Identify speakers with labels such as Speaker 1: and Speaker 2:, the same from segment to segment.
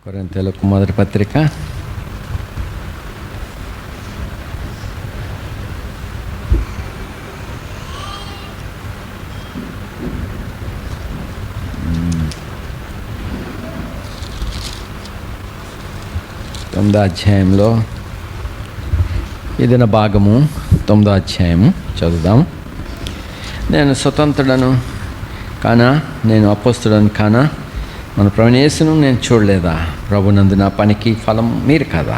Speaker 1: కొరింథీయులకు మొదటి పత్రిక 9వ అధ్యాయంలో ఇది నా భాగము 9వ అధ్యాయము చదువుదాం. నేను స్వతంత్రుడను కానా, నేను అపోస్తుడను కానా, మన ప్రభువైన యేసును నేను చూడలేదా? ప్రభునందు నా పనికి ఫలం మీరు కదా.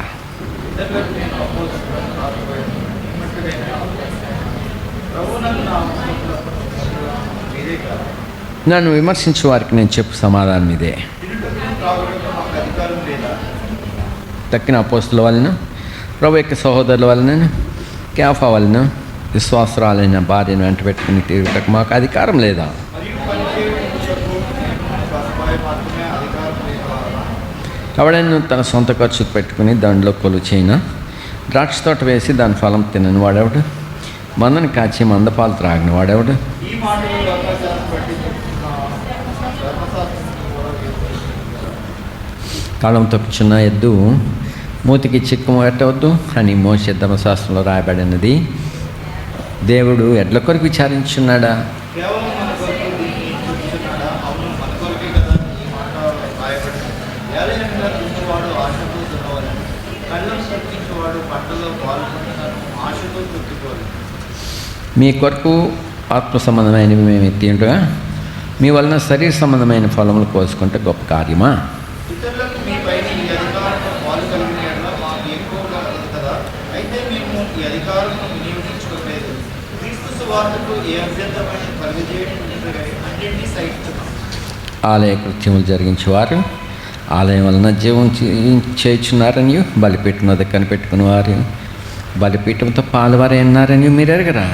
Speaker 1: నన్ను విమర్శించే వారికి నేను చెప్పు సమాధానం ఇదే. తక్కిన అపోస్తుల వలన, ప్రభు యొక్క సహోదరుల వలన, కేఫా వలన విశ్వాసరాలైన భార్యను వెంట పెట్టుకుని తిరుగుటకు మాకు అధికారం లేదా? ఎవడైనా తన సొంత ఖర్చు పెట్టుకుని దాంట్లో కొలువు చేయన, ద్రాక్ష తోట వేసి దాని ఫలం తినని వాడేవాడు, మందని కాచి మందపాలు త్రాగిన వాడేవాడు, తాళం తప్పుచున్న ఎద్దు మూతికి చిక్కు పెట్టవద్దు అని మోషే ధర్మశాస్త్రంలో రాయబడినది. దేవుడు ఎడ్ల కొరకు విచారించున్నాడా? మీ కొరకు ఆత్మ సంబంధమైనవి మేము ఎత్తింటగా మీ వలన శరీర సంబంధమైన ఫలములు కోసుకుంటే గొప్ప కార్యమా? ఆలయ కృత్యములు జరిగించేవారు ఆలయం వలన జీవం చేయుచున్నారని, బలిపీఠం వద్ద కనిపెట్టుకుని వారు బలిపీఠంతో పాలువారే అన్నారని మీరు ఎరగరా?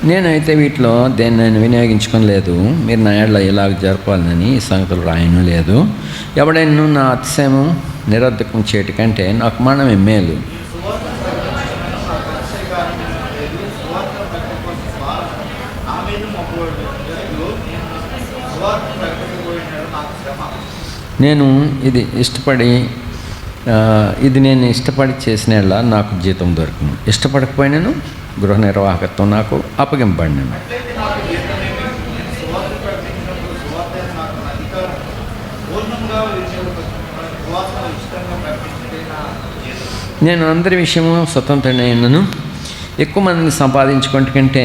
Speaker 1: నేనైతే వీటిలో దేన్ని నేను వినియోగించుకొని లేదు. మీరు నా ఏళ్ళ ఇలాగ జరపాలని ఈ సంగతులు రాయను లేదు. ఎవడైనా నా అతిశయము నిరర్ధకం చేయటి కంటే నాకు మనమే మేలు. నేను ఇష్టపడి చేసిన నాకు జీతం దొరుకును. ఇష్టపడకపోయినాను గృహ నిర్వాహకత్వం నాకు అప్పగింపబడినాను. నేను అందరి విషయము స్వతంత్రుడైనను, ఎక్కువ మందిని సంపాదించుకుంటే కంటే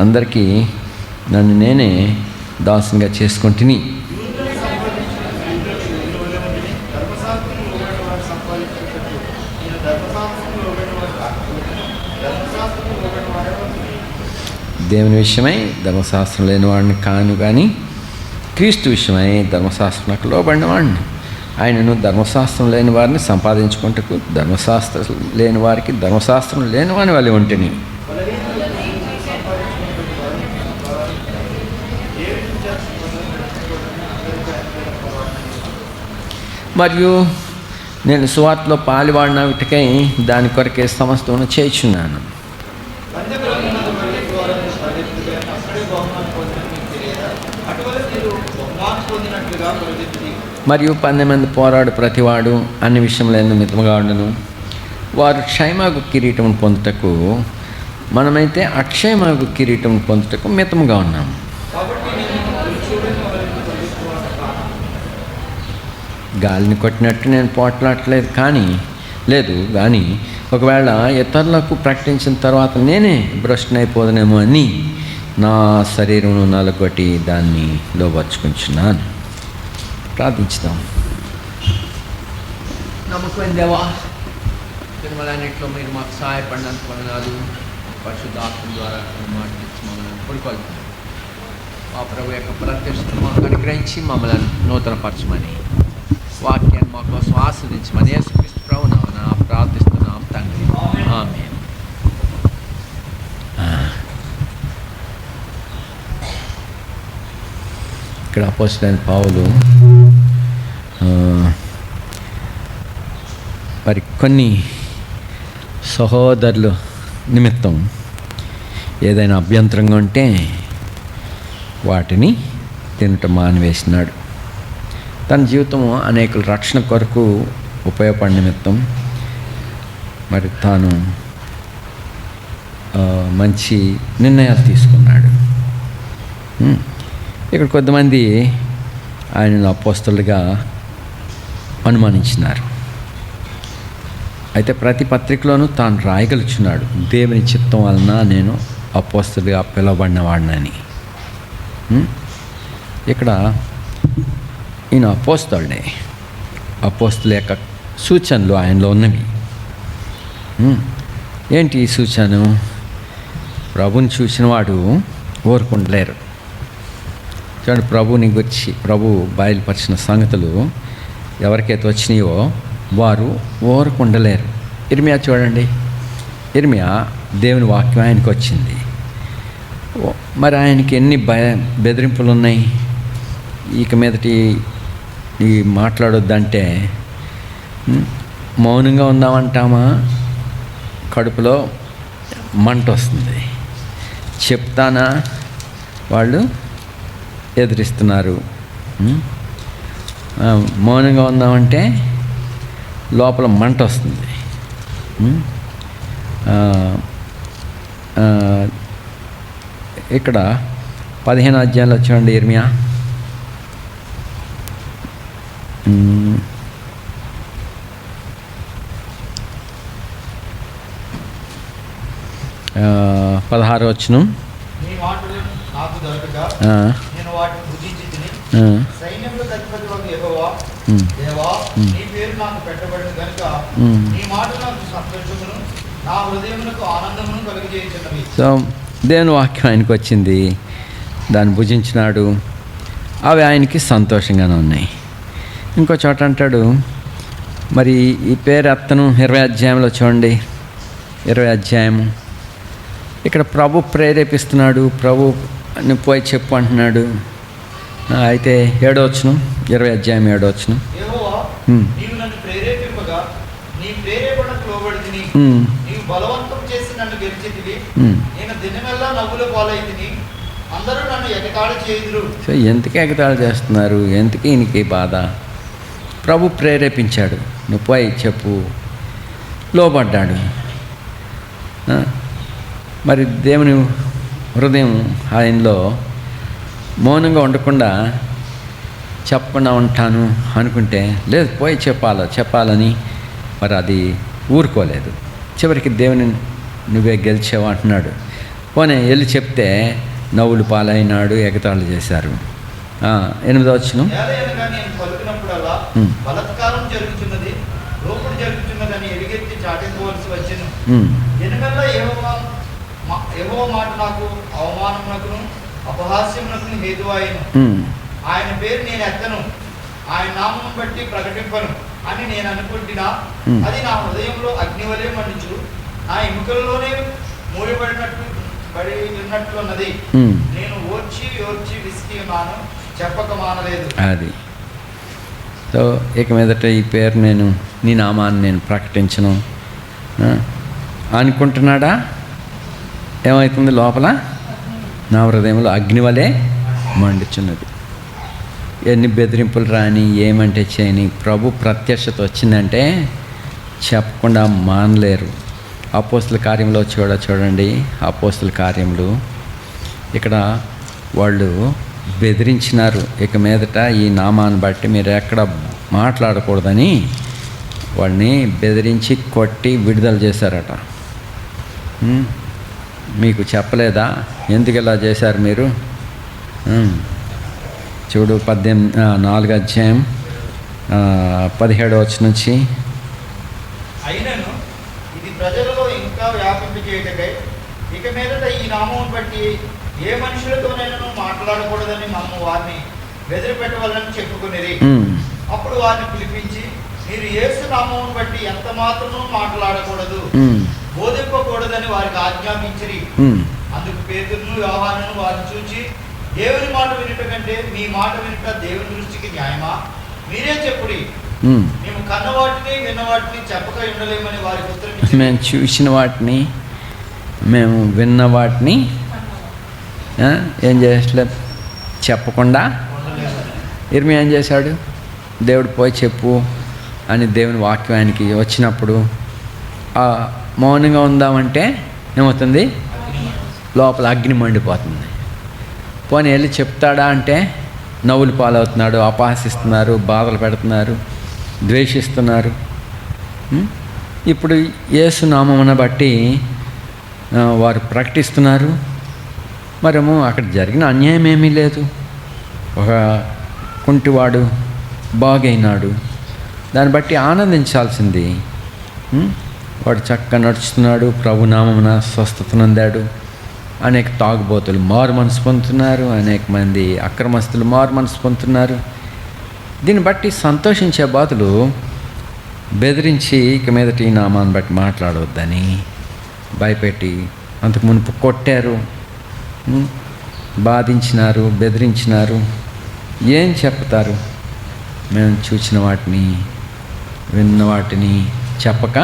Speaker 1: అందరికీ నన్ను నేనే దాసునిగా చేసుకుంటుని. దేవుని విషయమై ధర్మశాస్త్రం లేనివాడిని కాను, కానీ క్రీస్తు విషయమై ధర్మశాస్త్రంకు లోబడిన వాడిని. ఆయనను ధర్మశాస్త్రం లేని వారిని సంపాదించుకుంటకు, ధర్మశాస్త్రం లేని వారికి ధర్మశాస్త్రం లేని వాని వల్ల ఉంటేని. మరియు నేను సువార్తలో పాలువాడిన వీటికై దాని కొరకే సమస్తమును చేయుచున్నాను. మరియు 10 మంది పోరాడు ప్రతివాడు అన్ని విషయంలో మితముగా ఉండను. వారు క్షయమాగు కిరీటం పొందుటకు, మనమైతే అక్షయమాగు కిరీటం పొందుటకు మితముగా ఉన్నాము. గాలిని కొట్టినట్టు నేను పోట్లాడలేదు కానీ ఒకవేళ ఇతరులకు ప్రకటించిన తర్వాత నేనే భ్రష్టునైపోదనేమో అని నా శరీరం నలగొట్టి దాన్ని లోపరుచుకుంటున్నాను. ప్రార్థించుదాం. నమ్మకమైన దేవా, తిరుమలన్నింటిలో మీరు మాకు సహాయపడినందుకు వందనాలు. పరిశుద్ధాత్మ ద్వారా మాట్లాడించి మమ్మల్ని కొడుకొల్పుతాం. మా ప్రభు యొక్క ప్రత్యక్షతను మాకు అనుగ్రహించి మమ్మల్ని నూతనపరచమని, వాక్యాన్ని మా కోసం ఆస్వాదించమని యేసుక్రీస్తు ప్రభువున ప్రార్థిస్తున్నాం తండ్రి. ఆమేన్. ఇక్కడ అపోస్తలుడైన పౌలు మరి కొన్ని సహోదరుల నిమిత్తం ఏదైనా అభ్యంతరంగా ఉంటే వాటిని
Speaker 2: తినటం మానివేసినాడు. తన జీవితం అనేకుల రక్షణ కొరకు ఉపయోగపడి నిమిత్తం మరి తాను మంచి నిర్ణయాలు తీసుకున్నాడు. ఇక్కడ కొంతమంది ఆయనను అపోస్తలుగా అనుమానించినారు. అయితే ప్రతి పత్రికలోనూ తాను రాయగలుచున్నాడు, దేవుని చిత్తం వలన నేను అపోస్తలుగా పిలువబడినవాడినని. ఇక్కడ ఈయన అపోస్తలుడే. అపోస్తల యొక్క సూచనలు ఆయనలో ఉన్నవి. ఏంటి ఈ సూచన? ప్రభుని చూసిన వాడు ఊరుకుండలేరు. చూడండి, ప్రభుని గురించి ప్రభు బయలుపరిచిన సంగతులు ఎవరికైతే వచ్చినాయో వారు ఊరుకుండలేరు. ఇర్మియా చూడండి, ఇర్మియా దేవుని వాక్యం ఆయనకు వచ్చింది. మరి ఆయనకి ఎన్ని బెదిరింపులు ఉన్నాయి. ఇక మీదటి ఈ మాట్లాడొద్దంటే మౌనంగా ఉందామంటామా, కడుపులో మంట వస్తుంది. చెప్తానా, వాళ్ళు ఎదిరిస్తున్నారు. మౌనంగా ఉందామంటే లోపల మంట వస్తుంది. ఇక్కడ 15వ అధ్యాయంలో చూడండి, ఇర్మియా 16వ వచనం. సో దేవుని వాక్యం ఆయనకు వచ్చింది, దాన్ని భుజించినాడు, అవి ఆయనకి సంతోషంగానే ఉన్నాయి. ఇంకో చోట అంటాడు, మరి ఈ పేరు ఎత్తను 20వ అధ్యాయంలో చూడండి, 20వ అధ్యాయము. ఇక్కడ ప్రభు ప్రేరేపిస్తున్నాడు, ప్రభు పోయి చెప్పు అంటున్నాడు. అయితే 7వ వచనం, 20వ అధ్యాయం 7వ వచనం. సో ఎందుకు ఎగతాళి చేస్తున్నారు? ఎందుకు ఈయనకి బాధ? ప్రభు ప్రేరేపించాడు, నువ్వు పోయి చెప్పు. లోబడ్డాడు. మరి దేవుని హృదయం ఆయనలో మౌనంగా ఉండకుండా చెప్పకుండా ఉంటాను అనుకుంటే, లేదు పోయి చెప్పాలని మరి అది ఊరుకోలేదు. చివరికి దేవుని నువ్వే గెలిచావు అంటున్నాడు. పోనీ వెళ్ళి చెప్తే నవ్వులు పాలైనాడు, ఎగతాళి చేశారు. 8వ వచనం.
Speaker 3: ఆయన పేరు నేను ఎత్తను, ఆయన నామం బట్టి ప్రకటింపను అని నేను అనుకుంటున్నా. అది నా హృదయంలో అగ్నివలే మండించు, నా ఎముకల్లోనే పడి ఉన్నట్లున్నది. నేను ఓర్చి విసికి ఉన్నాను, చెప్పక మానలేదు.
Speaker 2: అది సో ఇక మీదట ఈ పేరు నీ నామాన్ని నేను ప్రకటించను అనుకుంటున్నాడా? ఏమవుతుంది? లోపల నా హృదయంలో అగ్నివలే మండుచున్నది. ఎన్ని బెదిరింపులు రాని, ఏమంటే చేయని, ప్రభు ప్రత్యక్షత వచ్చిందంటే చెప్పకుండా మానలేరు. అపోస్తల కార్యంలో చూడండి, అపోస్తల కార్యములు ఇక్కడ వాళ్ళు బెదిరించినారు. ఇక మీదట ఈ నామాన్ని బట్టి మీరు ఎక్కడ మాట్లాడకూడదని వాడిని బెదిరించి కొట్టి విడుదల చేశారట. మీకు చెప్పలేదా? ఎందుకు ఇలా చేశారు మీరు? చూడు 4వ అధ్యాయం 17వ వచనం నుంచి.
Speaker 3: అయినను ఇది ప్రజలలో ఇంకా వ్యాపింపజేయటకై ఇక మీదట ఈ నామం బట్టి ఏ మనుషులతోనైనా మాట్లాడకూడదని మమ్మ వారిని బెదిరిపెట్టవాలని చెప్పుకునేది. అప్పుడు వారిని పిలిపించి, మీరు యేసు నామం బట్టి ఎంత మాత్రమూ మాట్లాడకూడదు, బోధింపకూడదని వారికి ఆజ్ఞాపించిరి. అందుకు పేతురును యోహానును వారిని చూచి, దేవుని మాట వినుట కంటే మీ మాట వినుట దేవుని దృష్టికి న్యాయమా? మీరే చెప్పుడి. మేము కన్న వాటిని విన్న వాటిని చెప్పక ఉండలేమని వారికి ఉత్తరం.
Speaker 2: మేము చూసిన వాటిని, మేము విన్న వాటిని ఏం చేసలే, చెప్పకుండా ఇర్మియా ఏం చేశాడు? దేవుడు పోయి చెప్పు అని దేవుని వాక్యం ఆయనకి వచ్చినప్పుడు మౌనంగా ఉందామంటే ఏమవుతుంది? లోపల అగ్ని మండిపోతుంది. పోనీ వెళ్ళి చెప్తాడా అంటే నవ్వులు పాలవుతున్నాడు, అపహాసిస్తున్నారు, బాధలు పెడుతున్నారు, ద్వేషిస్తున్నారు. ఇప్పుడు యేసు నామమును బట్టి వారు ప్రకటిస్తున్నారు. మరేమో అక్కడ జరిగిన అన్యాయం ఏమీ లేదు. ఒక కుంటివాడు బాగైనాడు, దాన్ని బట్టి ఆనందించాల్సింది. వాడు చక్కగా నడుస్తున్నాడు, ప్రభు నామమున స్వస్థత నొందాడు. అనేక తాగుబోతులు మారు మనసు పొందుతున్నారు, అనేక మంది అక్రమస్తులు మారు మనసు పొందుతున్నారు. దీన్ని బట్టి సంతోషించే బాతులు బెదిరించి ఇక మీదట ఈ నామాన్ని బట్టి మాట్లాడవద్దని భయపెట్టి అంతకు మునుపు కొట్టారు, బాధించినారు, బెదిరించినారు. ఏం చెప్తారు? మేము చూసిన వాటిని, విన్న వాటిని చెప్పక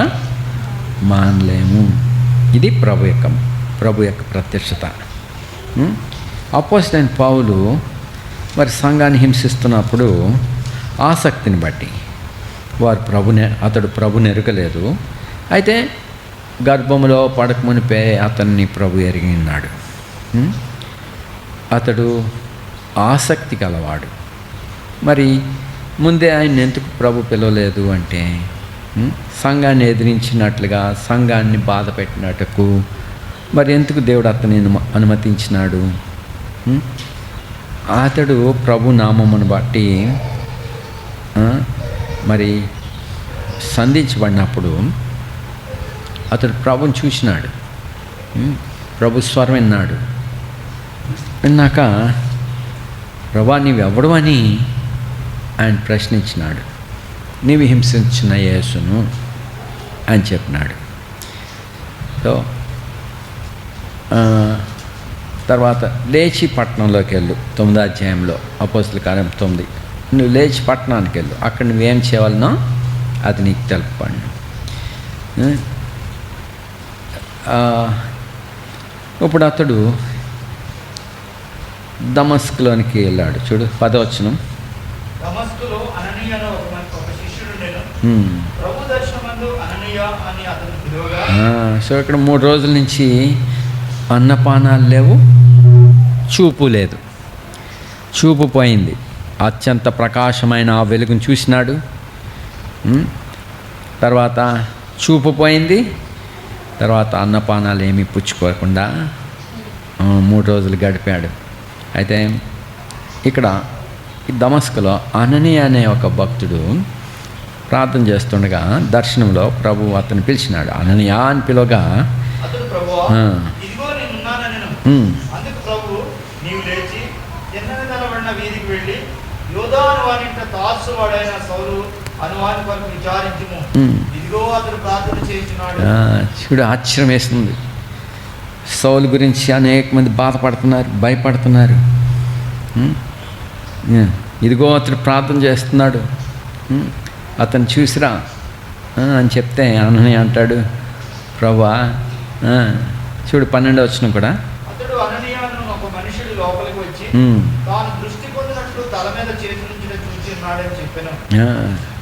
Speaker 2: మానలేము. ఇది ప్రభు యొక్క ప్రత్యక్షత. అపోస్తలుడైన పౌలు మరి సంఘాన్ని హింసిస్తున్నప్పుడు ఆసక్తిని బట్టి అతడు ప్రభుని ఎరగలేదు. అయితే గర్భంలో పడక మునిపే అతన్ని ప్రభు ఎరిగి ఉన్నాడు. అతడు ఆసక్తి గలవాడు. మరి ముందే ఆయన ఎందుకు ప్రభు పిలవలేదు అంటే సంఘాన్ని ఎదిరించినట్లుగా, సంఘాన్ని బాధ పెట్టినట్టుకు మరి ఎందుకు దేవుడు అతన్ని అనుమతించినాడు? అతడు ప్రభు నామమును బట్టి మరి సంధించబడినప్పుడు అతడు ప్రభుని చూసినాడు, ప్రభు స్వరం విన్నాడు. విన్నాక ప్రభా నీవెవడు అని ఆయన ప్రశ్నించినాడు. నీవు హింసించిన యేసును అని చెప్పినాడు. సో తర్వాత లేచి పట్టణంలోకి వెళ్ళు. 9వ అధ్యాయంలో అపోస్తలుల కార్యం 9. నువ్వు లేచి పట్టణానికి వెళ్ళు, అక్కడ నువ్వేం చేయవలనో అది నీకు తెలుపండి. ఇప్పుడు అతడు దమస్కులోనికి వెళ్ళాడు. చూడు 10వ వచనం.
Speaker 3: దమస్కులో అననీయ అనే ఒక శిష్యుడు ఉండెను. ప్రభు దర్శనమందు అననీయ అని అతన్ని పిలువగా.
Speaker 2: సో ఇక్కడ 3 రోజుల నుంచి అన్నపానాలు లేవు, చూపు లేదు. చూపు పోయింది. అత్యంత ప్రకాశమైన ఆ వెలుగును చూసినాడు. తర్వాత చూపు పోయింది. తర్వాత అన్నపానాలు ఏమీ పుచ్చుకోకుండా 3 రోజులు గడిపాడు. అయితే ఇక్కడ ఈ దమస్కులో అననీయ అనే ఒక భక్తుడు ప్రార్థన చేస్తుండగా దర్శనంలో ప్రభు అతను పిలిచినాడు. అననీయ అని పిలవగా
Speaker 3: అతడు ప్రభువా ఇదిగో నేనున్నాననెను. అందుకు ప్రభు నీవు లేచి ఎన్నని తలబడిన వీధికి వెళ్ళి యోధా అనువానింట తార్సు వాడైన సౌలు అనువాని కొరకు విచారించుము. ఇదిగో అతడు ప్రార్థన చేస్తున్నాడు.
Speaker 2: చూడు, ఆశ్చర్యం వేస్తుంది. సౌలు గురించి అనేక మంది బాధపడుతున్నారు, భయపడుతున్నారు. ఇదిగో అతడు ప్రార్థన చేస్తున్నాడు, అతను చూసిరా అని చెప్తే అననీయ అంటాడు, ప్రభువా చూడు 12వ వచనం కూడా.
Speaker 3: అతడు అననీయను ఒక మనుషుడు లోపలికి వచ్చి తాను దృష్టి పొందినట్లు తల మీద చేతులు చూచి ఉన్నాడని చెప్పాను.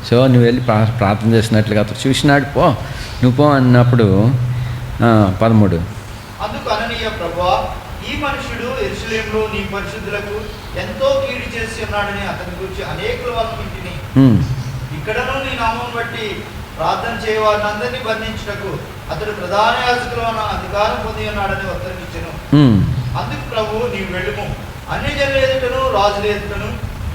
Speaker 2: సో నువ్వు వెళ్ళి ప్రార్థన చేసినట్లుగా అతడు చూసినాడు, పో నువ్వు పో అన్నప్పుడు 13.
Speaker 3: అందుకు అననీయ ప్రభువా ఈ మనుషుడు యెరూషలేములో నీ పరిశుద్ధులకు ఎంతో కీడు చేసి ఉన్నాడని అతని గురించి అనేకుల వల్ల వింటిని. ఇక్కడను నీ నామం బట్టి ప్రార్థన చేయవారిని అందరినీ బంధించుటకు అతడు ప్రధాన యాజకుల అధికారం పొంది ఉన్నాడని ఉత్తరమిచ్చెను. అందుకు ప్రభు నీవు వెళ్ళుము, అన్ని జనుల ఎదుటను రాజుల ఎదుటను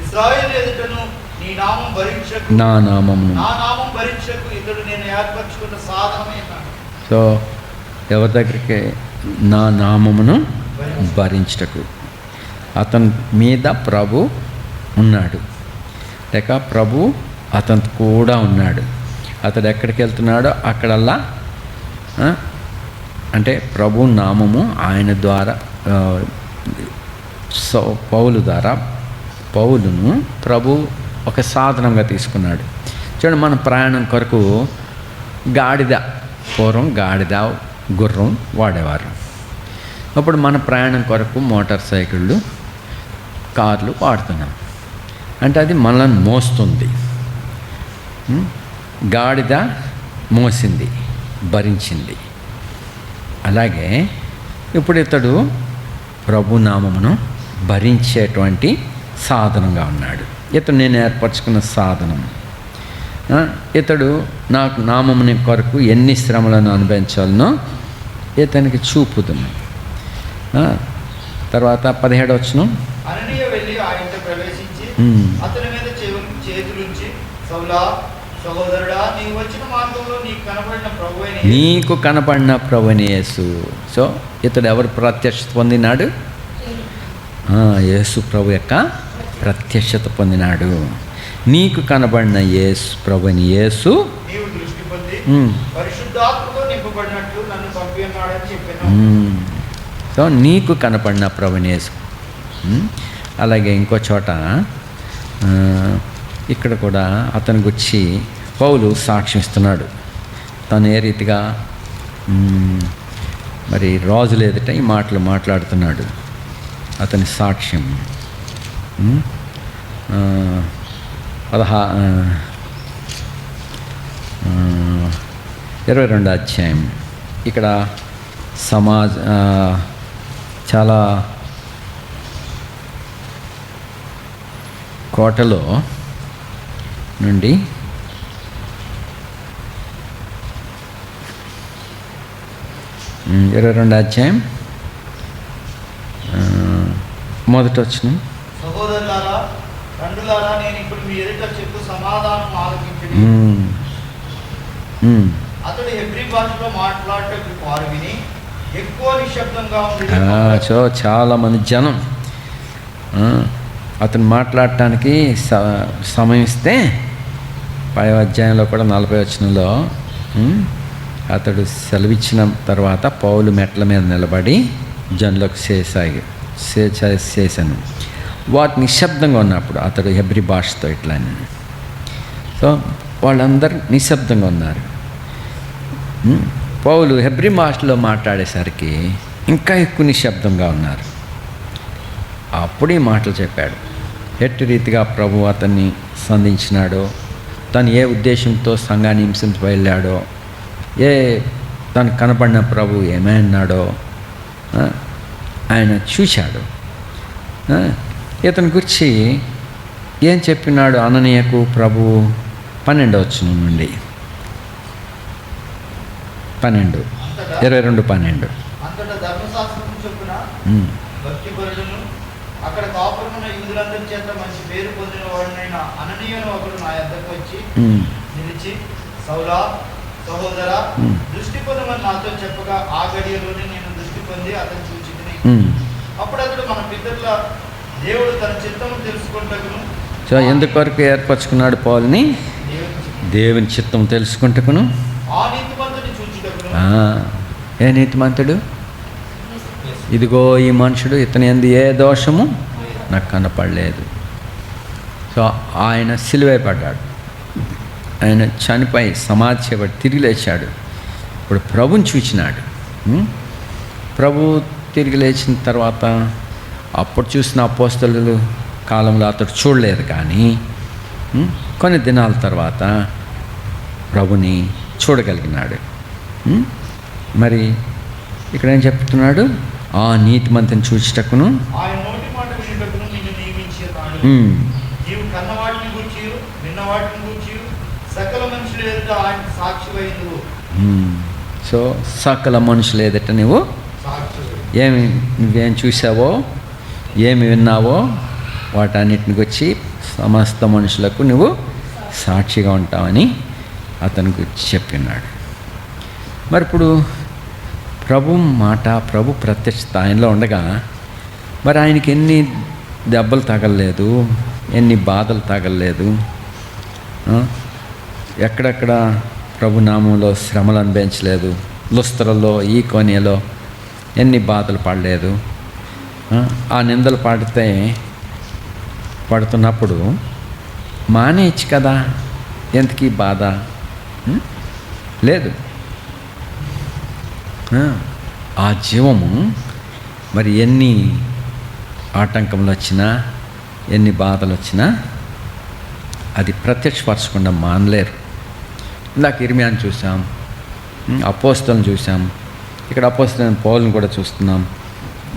Speaker 3: ఇశ్రాయేలు ఎదుటను నీ నామం భరించకు, నా నామం భరించకు ఇతడు నేను ఏర్పరచుకున్న సాధనమే అన్నాడు.
Speaker 2: సో ఎవరి దగ్గరికి? నా నామమును భరించుటకు. అతని మీద ప్రభు ఉన్నాడు, లేక ప్రభు అతను కూడా ఉన్నాడు. అతడు ఎక్కడికి వెళ్తున్నాడో అక్కడల్లా అంటే ప్రభు నామము ఆయన ద్వారా పౌలును ప్రభు ఒక సాధనంగా తీసుకున్నాడు. చూడండి, మన ప్రయాణం కొరకు పూర్వం గాడిద గుర్రం వాడేవారు. అప్పుడు మన ప్రయాణం కొరకు మోటార్ సైకిళ్ళు, కార్లు వాడుతున్నాం. అంటే అది మనల్ని మోస్తుంది. గాడిద మోసింది, భరించింది. అలాగే ఇప్పుడు ఇతడు ప్రభునామమును భరించేటువంటి సాధనంగా ఉన్నాడు. ఇతడు నేను ఏర్పరచుకున్న సాధనం. ఇతడు నాకు నామముని కొరకు ఎన్ని శ్రమలను అనుభవించాలనో ఇతనికి చూపుతును. తర్వాత 17వ వచనం,
Speaker 3: అననీయ వెళ్ళి ఆయనతో ప్రవేశించి అతని మీద చేతులుంచి, సౌలా సహోదరుడా, నీవు వచ్చిన మార్గంలో నీకు కనపడిన ప్రభువైన
Speaker 2: యేసు. సో ఇతడు ఎవరు ప్రత్యక్షత పొందినాడు? యేసు ప్రభు యొక్క ప్రత్యక్షత పొందినాడు. నీకు కనబడిన యేసు ప్రభుని యేసు
Speaker 3: నీవు దృష్టి పొంది పరిశుద్ధాత్మతో నింపబడినట్లు నన్ను పంపి ఉన్నాడని చెప్పాను.
Speaker 2: సో నీకు కనపడిన ప్రభుని యేసు. అలాగే ఇంకో చోట ఇక్కడ కూడా అతని గురించి పౌలు సాక్ష్యం ఇస్తున్నాడు. తను ఏ రీతిగా మరి రాజులు ఎదుట ఈ మాటలు మాట్లాడుతున్నాడు. అతని సాక్ష్యం 22వ అధ్యాయం. ఇక్కడ చాలా కోటలో నుండి 22వ అధ్యాయం మొదటి వచనం,
Speaker 3: సహోదరులారా తండ్రులారా, నేను ఇప్పుడు మీ ఎదుట చెప్పు సమాధానం ఆలకించుడి. అతడు హెబ్రీ భాషలో మాట్లాడటకు వారు విని ఎక్కువ నిశ్శబ్దంగా ఉంది.
Speaker 2: సో చాలామంది జనం అతను మాట్లాడటానికి సమయం ఇస్తే 5వ అధ్యాయంలో కూడా 40వ వచనంలో అతడు సెలవిచ్చిన తర్వాత పౌలు మెట్ల మీద నిలబడి జనులకు చేశాను. వాటి నిశ్శబ్దంగా ఉన్నప్పుడు అతడు హెబ్రీ భాషతో ఇట్లా. సో వాళ్ళందరూ నిశ్శబ్దంగా ఉన్నారు. పౌలు హెబ్రీ భాషలో మాట్లాడేసరికి ఇంకా ఎక్కువ నిశ్శబ్దంగా ఉన్నారు. అప్పుడు ఈ మాటలు చెప్పాడు. ఎట్టి రీతిగా ప్రభు అతన్ని సంధించినాడో, తను ఏ ఉద్దేశంతో సంఘాన్ని హింసించి వెళ్ళాడో, తను కనపడిన ప్రభు ఏమైనాడో ఆయన చూశాడు. ఇతని గురించి ఏం చెప్పినాడు అననీయకు ప్రభు 12వ వచనం నుండి 22:12.
Speaker 3: అంతటా ధర్మశాస్త్రం చొప్పున భక్తిపరుడును అక్కడ కాపురమున్న యూదులందరి చేత మంచి పేరు పొందిన వాడినైన అననీయును ఒకడు నా యొద్దకు వచ్చి నిలిచి, సౌలా సహోదరా, దృష్టి పొందమని నాతో చెప్పగా ఆ గడియలోనే నేను దృష్టి పొంది అతను చూచితిని. అప్పుడు అతడు మన పితరుల దేవుడు తన చిత్తము తెలుసుకుంటకును.
Speaker 2: సో ఎందుకొరకు ఏర్పరచుకున్నాడు పౌలుని? దేవుని చిత్తం తెలుసుకుంటకును.
Speaker 3: ఆ నీతిమంతుని చూచుటకును.
Speaker 2: ఏ నీతిమంతుడు? ఇదిగో ఈ మనుషుడు, ఇతని యందు ఏ దోషము నాకు కనపడలేదు. సో ఆయన సిలువైపడ్డాడు, ఆయన చనిపోయి సమాధి చేయబడి తిరిగి లేచాడు. ఇప్పుడు ప్రభుని చూచినాడు. ప్రభు తిరిగి లేచిన తర్వాత అప్పుడు చూసిన అపోస్తలుల కాలంలో అతడు చూడలేదు, కానీ కొన్ని దినాల తర్వాత ప్రభుని చూడగలిగినాడు. మరి ఇక్కడ ఏం చెప్తున్నాడు? ఆ నీతిమంతుని చూచుటకును
Speaker 3: ఆయన నోటి మాట వినుటకును నిన్ను నియమించినాడు. నీవు కన్నవాటిని గూర్చి విన్నవాటిని గూర్చి సకల మనుషుల ఎదుట ఆయన సాక్షివైందువు.
Speaker 2: సో సకల మనుషుల ఎదుట నువ్వు నువ్వేం చూసావో, ఏమి విన్నావో వాటన్నిటిని వచ్చి సమస్త మనుషులకు నువ్వు సాక్షిగా ఉంటావని అతని గురించి చెప్పినాడు. మరి ఇప్పుడు ప్రభు మాట, ప్రభు ప్రత్యక్షత ఆయనలో ఉండగా మరి ఆయనకి ఎన్ని దెబ్బలు తగలలేదు, ఎన్ని బాధలు తగలలేదు, ఎక్కడెక్కడ ప్రభు నామంలో శ్రమలు అనుభవించలేదు, లుస్త్రలో ఈకోనియలో ఎన్ని బాధలు పడలేదు. ఆ నిందలు పడుతున్నప్పుడు మానేయచ్చు కదా, ఎందుకు ఈ బాధ? లేదు. ఆ జీవము మరి ఎన్ని ఆటంకములు వచ్చినా, ఎన్ని బాధలు వచ్చినా అది ప్రత్యక్షపరచకుండా మానలేరు. ఇందాక ఇర్మియాని చూసాం, అపోస్తలను చూసాం, ఇక్కడ అపోస్తలైన పౌలుని కూడా చూస్తున్నాం.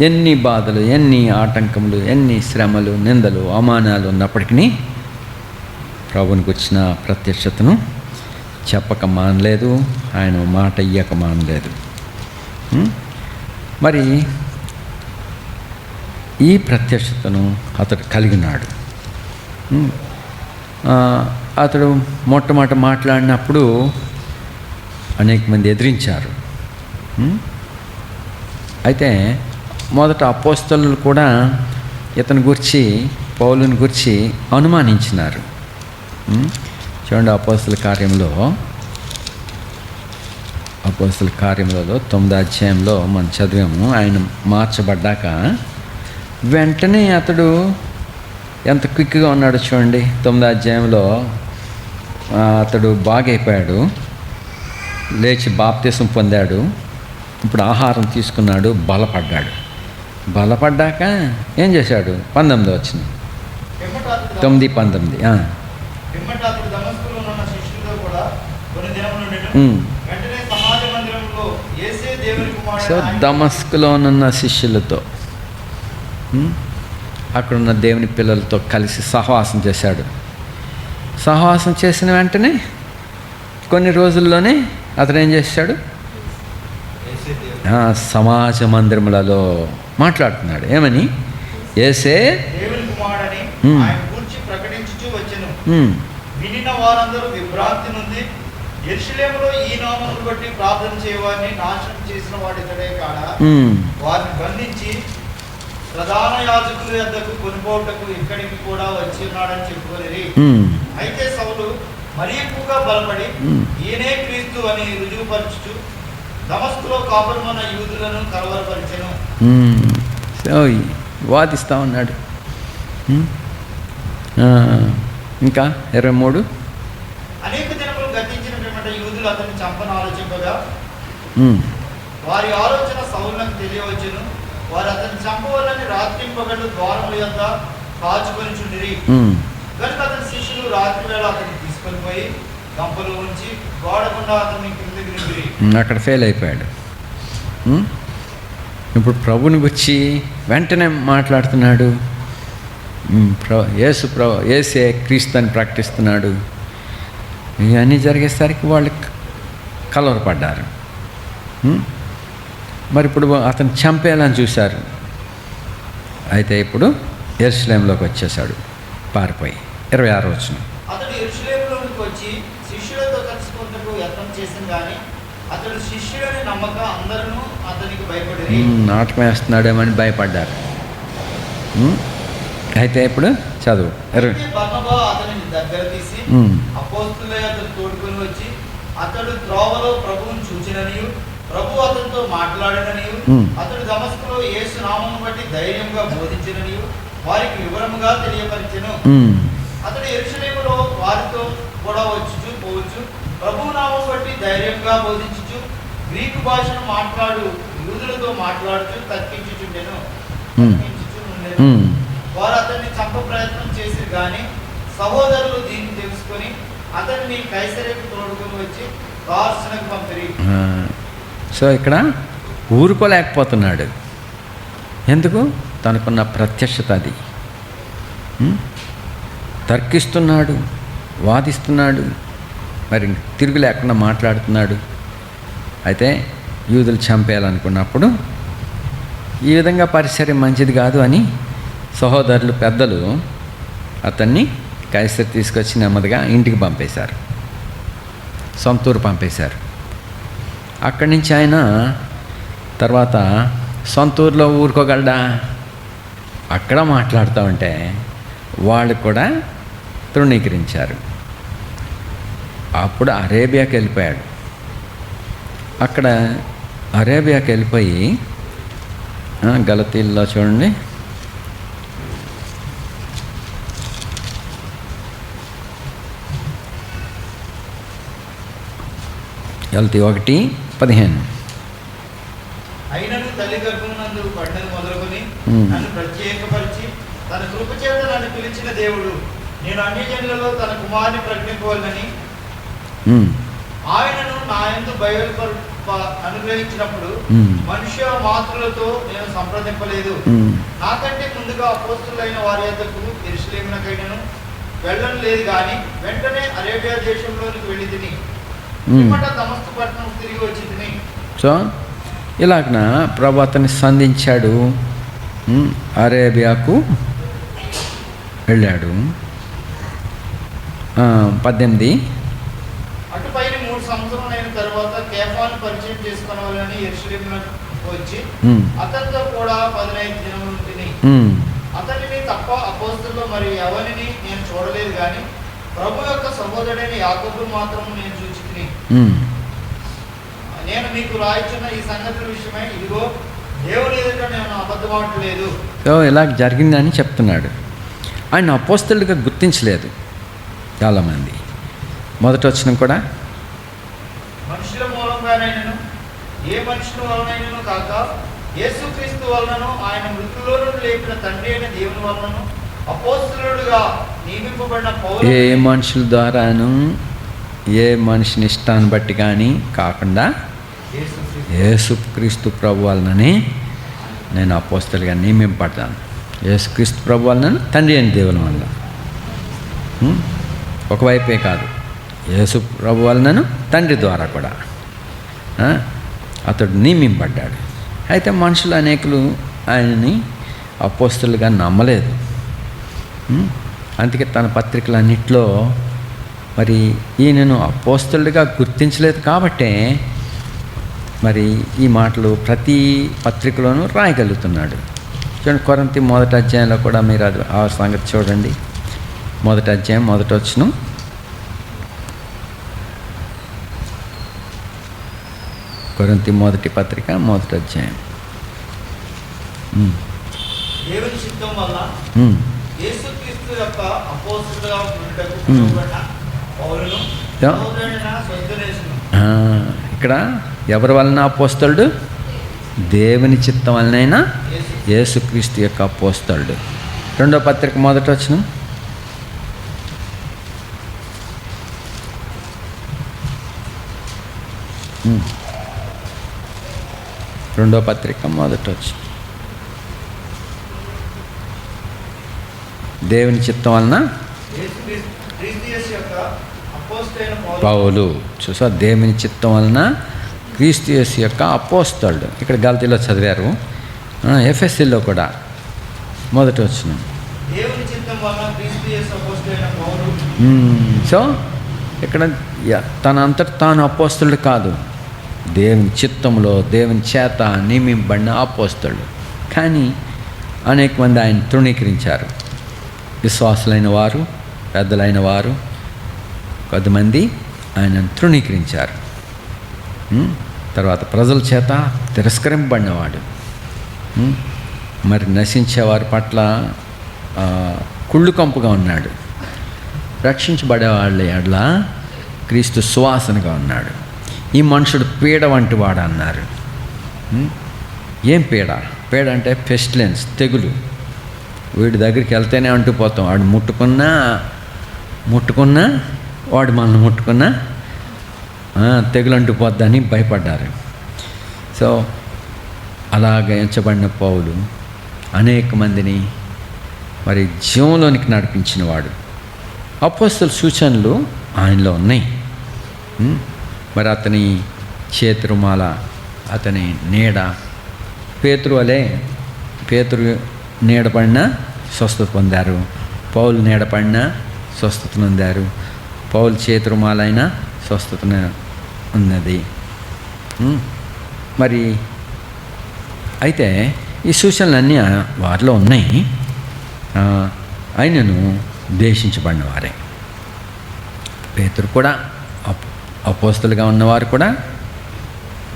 Speaker 2: ఎన్ని బాధలు, ఎన్ని ఆటంకములు, ఎన్ని శ్రమలు, నిందలు, అవమానాలు ఉన్నప్పటికీ ప్రభునికి వచ్చిన ప్రత్యక్షతను చెప్పక మానలేదు, ఆయన మాట ఇయ్యక మానలేదు. మరి ఈ ప్రత్యక్షతను అతడు కలిగినాడు. అతడు మొట్టమొదట మాట్లాడినప్పుడు అనేక మంది ఎదిరించారు. అయితే మొదట అపోస్తలులు కూడా ఇతని గురించి, పౌలుని గురించి అనుమానించినారు. చూడండి, అపోస్తల కార్యంలో 9వ అధ్యాయంలో మనం చదివాము. ఆయన మార్చబడ్డాక వెంటనే అతడు ఎంత క్విక్గా ఉన్నాడు చూడండి. 9వ అధ్యాయంలో అతడు బాగైపోయాడు, లేచి బాప్తిసం పొందాడు, ఇప్పుడు ఆహారం తీసుకున్నాడు, బలపడ్డాడు. బలపడ్డాక ఏం చేశాడు? 19 వచ్చిన 9:19. సో దమస్కులో ఉన్న శిష్యులతో, అక్కడున్న దేవుని పిల్లలతో కలిసి సహవాసం చేశాడు. సహవాసం చేసిన వెంటనే కొన్ని రోజుల్లోనే అతను ఏం చేశాడు? సమాజ మందిరములలో మాట్లాడుతున్నాడు. ఏమని? యేసే
Speaker 3: దేవుని కుమారుడని ఆయన గురించి ప్రకటించుచూ వచ్చెను. వినిన వారందరూ విభ్రాంతి నుండి యెరూషలేములో ఈ నామమును బట్టి ప్రార్థన చేయవారిని నాశనం చేసిన వాడితడే కాడ వారిని బంధించి ప్రధాన యాజకుల యొద్దకు కొనుపోవుటకు ఇక్కడికి కూడా వచ్చి ఉన్నాడని చెప్పుకొనిరి. అయితే సౌలు మరీ ఎక్కువగా బలపడి ఈయనే క్రీస్తు అని రుజువుపరచుచు దమస్కులో కాపురమున్న యూదులను కలవరపరిచెను.
Speaker 2: వాదిస్తూ ఉన్నాడు. ఇంకా 23.
Speaker 3: అనేక దినములు గతించిన పిమ్మట యూదులు అతన్ని చంపను ఆలోచింపగా వారి ఆలోచన సౌలునకు తెలియవచ్చును. వారు అతన్ని చంపవాలని రాత్రింపగళ్ళు ద్వారముల యొద్ద కాచుకొనిచుండిరి. కనుక అతని శిష్యులు రాత్రి వేళ అతన్ని తీసుకొని పోయి గంపలో ఉంచి గోడకుండా అతన్ని కిందకి నింపిరి.
Speaker 2: అక్కడ ఫెయిల్ అయిపోయాడు. ఇప్పుడు ప్రభుని గురించి వెంటనే మాట్లాడుతున్నాడు. యేసే క్రీస్తు అని ప్రకటిస్తున్నాడు. ఇవన్నీ జరిగేసరికి వాళ్ళు కలవరపడ్డారు. మరి ఇప్పుడు అతను చంపేయాలని చూశారు. అయితే ఇప్పుడు యెరూషలేములోకి వచ్చేసాడు పారిపోయి. 26 వచనం.
Speaker 3: అతడు యెరూషలేములోకి వచ్చి శిష్యులతో కలుసుకుంటూ యత్నం చేసింది, కానీ అతడు శిష్యులని నమ్మక అందరూ అతనికి భయపడి
Speaker 2: నాటకం వేస్తున్నాడేమని భయపడ్డారు. అయితే ఇప్పుడు చదువు.
Speaker 3: బర్నబా అతనిని దగ్గర తీసి అపోస్తలుల యొద్దకు తోడుకొని వచ్చి అతడు త్రోవలో ప్రభువును చూచిననియు ప్రభు అతనితో మాట్లాడిననియు అతడు దమస్కులో యేసు నామమును బట్టి ధైర్యంగా బోధించిననియు వారికి వివరముగా తెలియపరిచెను. అతడు యెరూషలేములో వారితో కూడా వచ్చుచు పోవచ్చు ప్రభు నామమును బట్టి ధైర్యంగా బోధించుచు గ్రీకు భాషను మాట్లాడు యూదులతో మాట్లాడుచు తర్కించుచుండెను. వారు అతన్ని చంప ప్రయత్నం చేసి గాని సహోదరులు దీన్ని తెలుసుకొని అతన్ని కైసరేకు తోడుకొని వచ్చి తార్సునకు పంపిరి.
Speaker 2: సో ఇక్కడ ఊరుకోలేకపోతున్నాడు. ఎందుకు? తనకున్న ప్రత్యక్షత అది. తర్కిస్తున్నాడు, వాదిస్తున్నాడు, మరి తిరుగు లేకుండా మాట్లాడుతున్నాడు. అయితే యూదులు చంపేయాలనుకున్నప్పుడు ఈ విధంగా పరిచర్య మంచిది కాదు అని సహోదరులు పెద్దలు అతన్ని కైసర్ తీసుకొచ్చి నెమ్మదిగా ఇంటికి పంపేశారు, సొంతూరు పంపేశారు. అక్కడి నుంచి ఆయన తర్వాత సొంతూరులో ఊరుకోగలడా? అక్కడ మాట్లాడుతూ ఉంటే వాళ్ళు కూడా తృణీకరించారు. అప్పుడు అరేబియాకి వెళ్ళిపోయాడు. అక్కడ అరేబియాకి వెళ్ళిపోయి గలతీల్లో చూడండి, గలతీ 1:15.
Speaker 3: అయినను తల్లి గర్భమునందు పడినది మొదలుకొని నన్ను ప్రత్యేకపరిచి తన కృప చేత నన్ను పిలిచిన దేవుడు నేను అన్యజనులలో తన కుమారుని ప్రకటింపవలనని ఆయనను నా యందు అనుగ్రహించినప్పుడు మనుష్య మాతృలతో నేను సంప్రదింపలేదు. నాకంటే ముందుగా అపోస్తులైన వారి యొద్దకు యెరూషలేమునకైనను వెళ్ళను లేదు గాని వెంటనే అరేబియా దేశంలోనికి వెళ్ళి తిని దమస్కు పట్టణం తిరిగి వచ్చి తిని.
Speaker 2: సో ఇలాగన ప్రభు అతన్ని సంధించాడు, అరేబియాకు వెళ్ళాడు. 18
Speaker 3: అటుపైన 3 సంవత్సరాలైన తర్వాత కేఫాను పరిచయం చేసుకునేవాళ్ళని యెరూషలేమునకు వచ్చి అతనితో కూడా 15 దినములు తిని అతనిని తప్ప అపోస్తలుల్లో మరి ఎవరిని నేను చూడలేదు గాని ప్రభు యొక్క సహోదరుడైన యాకోబు మాత్రం నేను చూచి తిని. నేను మీకు రాయించిన ఈ సంగతుల విషయమై ఇదిగో దేవుని ఎదుట నేను అబద్ధమాడలేదు.
Speaker 2: సో ఇలా జరిగిందని చెప్తున్నాడు. ఆయన అపోస్తలుడిగా గుర్తించలేదు చాలామంది. మొదట వచ్చిన కూడా
Speaker 3: మనుషుల మూలంగానైనను ఏ మనుషుల వలనైనను కాక యేసుక్రీస్తు వలనను ఆయన మృతుల్లో నుండి లేపిన తండ్రి అయిన దేవుని వలనను అపోస్తలుడుగా నియమింపబడిన పౌలు.
Speaker 2: ఏ మనుషుల ద్వారాను ఏ మనిషిని ఇష్టాన్ని బట్టి కానీ కాకుండా యేసుక్రీస్తు ప్రభు వలనని నేను అపోస్తలుగా నియమింపబడ్డాను. యేసుక్రీస్తు ప్రభు వలన తండ్రి అయిన దేవుని వల్ల, ఒకవైపే కాదు, యేసు ప్రభు వలనను తండ్రి ద్వారా కూడా అతడు నియమింపడ్డాడు. అయితే మనుషులు అనేకులు ఆయనని అపోస్తలుగా నమ్మలేదు. అందుకే తన పత్రికలన్నింటిలో మరి ఈయనను అపోస్తలుడిగా గుర్తించలేదు కాబట్టే మరి ఈ మాటలు ప్రతి పత్రికలోనూ రాయగలుగుతున్నాడు. చూడండి, కొరింథీ 1వ అధ్యాయంలో కూడా మీరు అది ఆ సంగతి చూడండి. 1వ అధ్యాయం 1వ వచనం. కొరింథీ 1వ పత్రిక 1వ అధ్యాయం.
Speaker 3: దేవుని చిత్తం వల్ల యేసుక్రీస్తు యొక్క అపోస్తలుగా ఉండుటకు పిలువబడిన పౌలును సహోదరుడైన సోస్తెనేసును.
Speaker 2: ఇక్కడ ఎవరి వలన అపోస్తలుడు? దేవుని చిత్తం వలనైనా యేసుక్రీస్తు యొక్క అపోస్తలుడు. 2వ పత్రిక 1వ వచనం. రెండో పత్రిక 1వ వచనం. దేవుని చిత్తం వలన పౌలు. చూసా, దేవుని చిత్తం వలన క్రీస్తు యేసు యొక్క అపోస్తలుడు. ఇక్కడ గలతీలో చదివారు, ఎఫెసీలో కూడా 1వ వచనం. సో ఇక్కడ తన అంతట తాను అపోస్తలుడు కాదు, దేవుని చిత్తంలో దేవుని చేత నియమింపబడిన అపోస్తలుడు. కానీ అనేక మంది ఆయన తృణీకరించారు. విశ్వాసులైన వారు, పెద్దలైన వారు కొద్దిమంది ఆయనను తృణీకరించారు. తర్వాత ప్రజల చేత తిరస్కరింపబడినవాడు. మరి నశించేవారి పట్ల కుళ్ళు కంపుగా ఉన్నాడు. రక్షించబడేవాళ్ళ ఎడల క్రీస్తు సువాసనగా ఉన్నాడు. ఈ మనుషుడు పీడ వంటి వాడు అన్నారు. ఏం పీడ? పీడ అంటే పెస్టిలెన్స్, తెగులు. వీడి దగ్గరికి వెళ్తేనే అంటుపోతాం. వాడు ముట్టుకున్నా వాడు మనల్ని ముట్టుకున్నా తెగులు అంటుపోద్దని భయపడ్డారు. సో అలాగ ఎంచబడిన పౌలు అనేక మందిని మరి జీవంలోనికి నడిపించిన వాడు. అపోస్తల సూచనలు ఆయనలో ఉన్నాయి. మరి అతని చేతి రుమాల, అతని నీడ, పేతురు వలె పేతురు నీడపడిన స్వస్థత పొందారు, పౌలు నీడపడిన స్వస్థత పొందారు, పౌలు చేతి రుమాలైన స్వస్థత ఉన్నది. మరి అయితే ఈ సూచనలన్నీ వారిలో ఉన్నాయి. ఆయనను ద్వేషించబడిన వారే. పేతురు కూడా అపోస్తలుగా ఉన్నవారు కూడా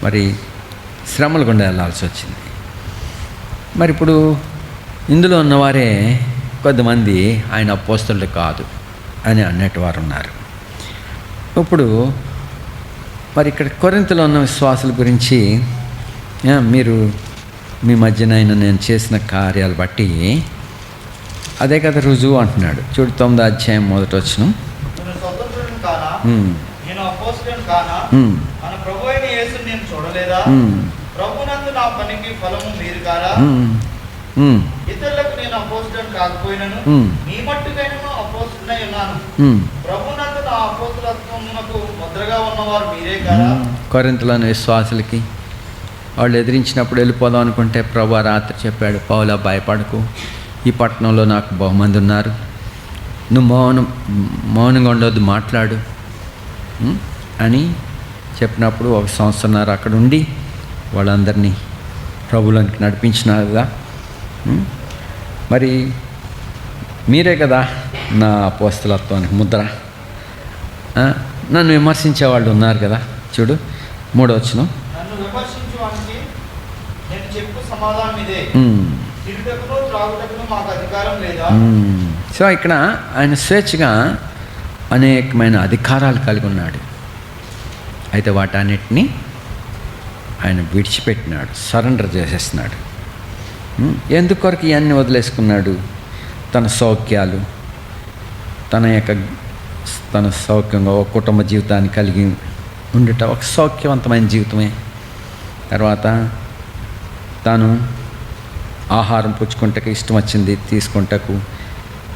Speaker 2: మరి శ్రమలు గుండా వెళ్ళాల్సి వచ్చింది. మరి ఇప్పుడు ఇందులో ఉన్నవారే కొద్దిమంది ఆయన అపోస్తలుడు కాదు అని అన్నట్టు వారు ఉన్నారు. ఇప్పుడు మరి ఇక్కడ కొరింథీలో ఉన్న విశ్వాసుల గురించి మీరు మీ మధ్యన నేను చేసిన కార్యాలు బట్టి అదే కదా రుజువు అంటున్నాడు. చూడు 9వ అధ్యాయం 1వ వచనం.
Speaker 3: నేను స్వతంత్రుడిని కానా, నేను అపోస్తలుని కానా, మన ప్రభు అయిన యేసుని నేను చూడలేదా, ప్రభునందు నా పనికి ఫలము మీరు కారా, ఇతరులకు నేను అపోస్తలుని కాకపోయినను మీ మట్టుకైనను అపోస్తలునై ఉన్నాను, ప్రభునందు నా అపోస్తలత్వమునకు ముద్రగా ఉన్నవారు మీరే కారా.
Speaker 2: కొరింథీలోని విశ్వాసులకి వాళ్ళు ఎదిరించినప్పుడు వెళ్ళిపోదాం అనుకుంటే ప్రభు ఆ రాత్రి చెప్పాడు, పౌలా భయపడకు, ఈ పట్టణంలో నాకు బహుమంది ఉన్నారు, నువ్వు మౌనంగా ఉండొద్దు, మాట్లాడు అని చెప్పినప్పుడు 1 సంవత్సరంన్నర అక్కడ ఉండి వాళ్ళందరినీ ప్రభువులోనికి నడిపించినారుగా. మరి మీరే కదా నా అపోస్తలత్వానికి ముద్ర. నన్ను విమర్శించే వాళ్ళు ఉన్నారు కదా. చూడు 3వ వచనం.
Speaker 3: నన్ను విమర్శించువానికి నేను చెప్పు సమాధానం ఇదే, తిరుగుటకును త్రాగుటకును మాకు అధికారం లేదా.
Speaker 2: సో ఇక్కడ ఆయన స్వేచ్ఛగా అనేకమైన అధికారాలు కలిగి ఉన్నాడు. అయితే వాటన్నిటినీ ఆయన విడిచిపెట్టినాడు, సరెండర్ చేసేస్తున్నాడు. ఎందుకొరకు ఇవన్నీ వదిలేసుకున్నాడు? తన సౌఖ్యాలు, తన సౌఖ్యంగా ఒక కుటుంబ జీవితాన్ని కలిగి ఉండట ఒక సౌఖ్యవంతమైన జీవితమే. తర్వాత తాను ఆహారం పుచ్చుకుంటకు ఇష్టం వచ్చింది తీసుకుంటకు,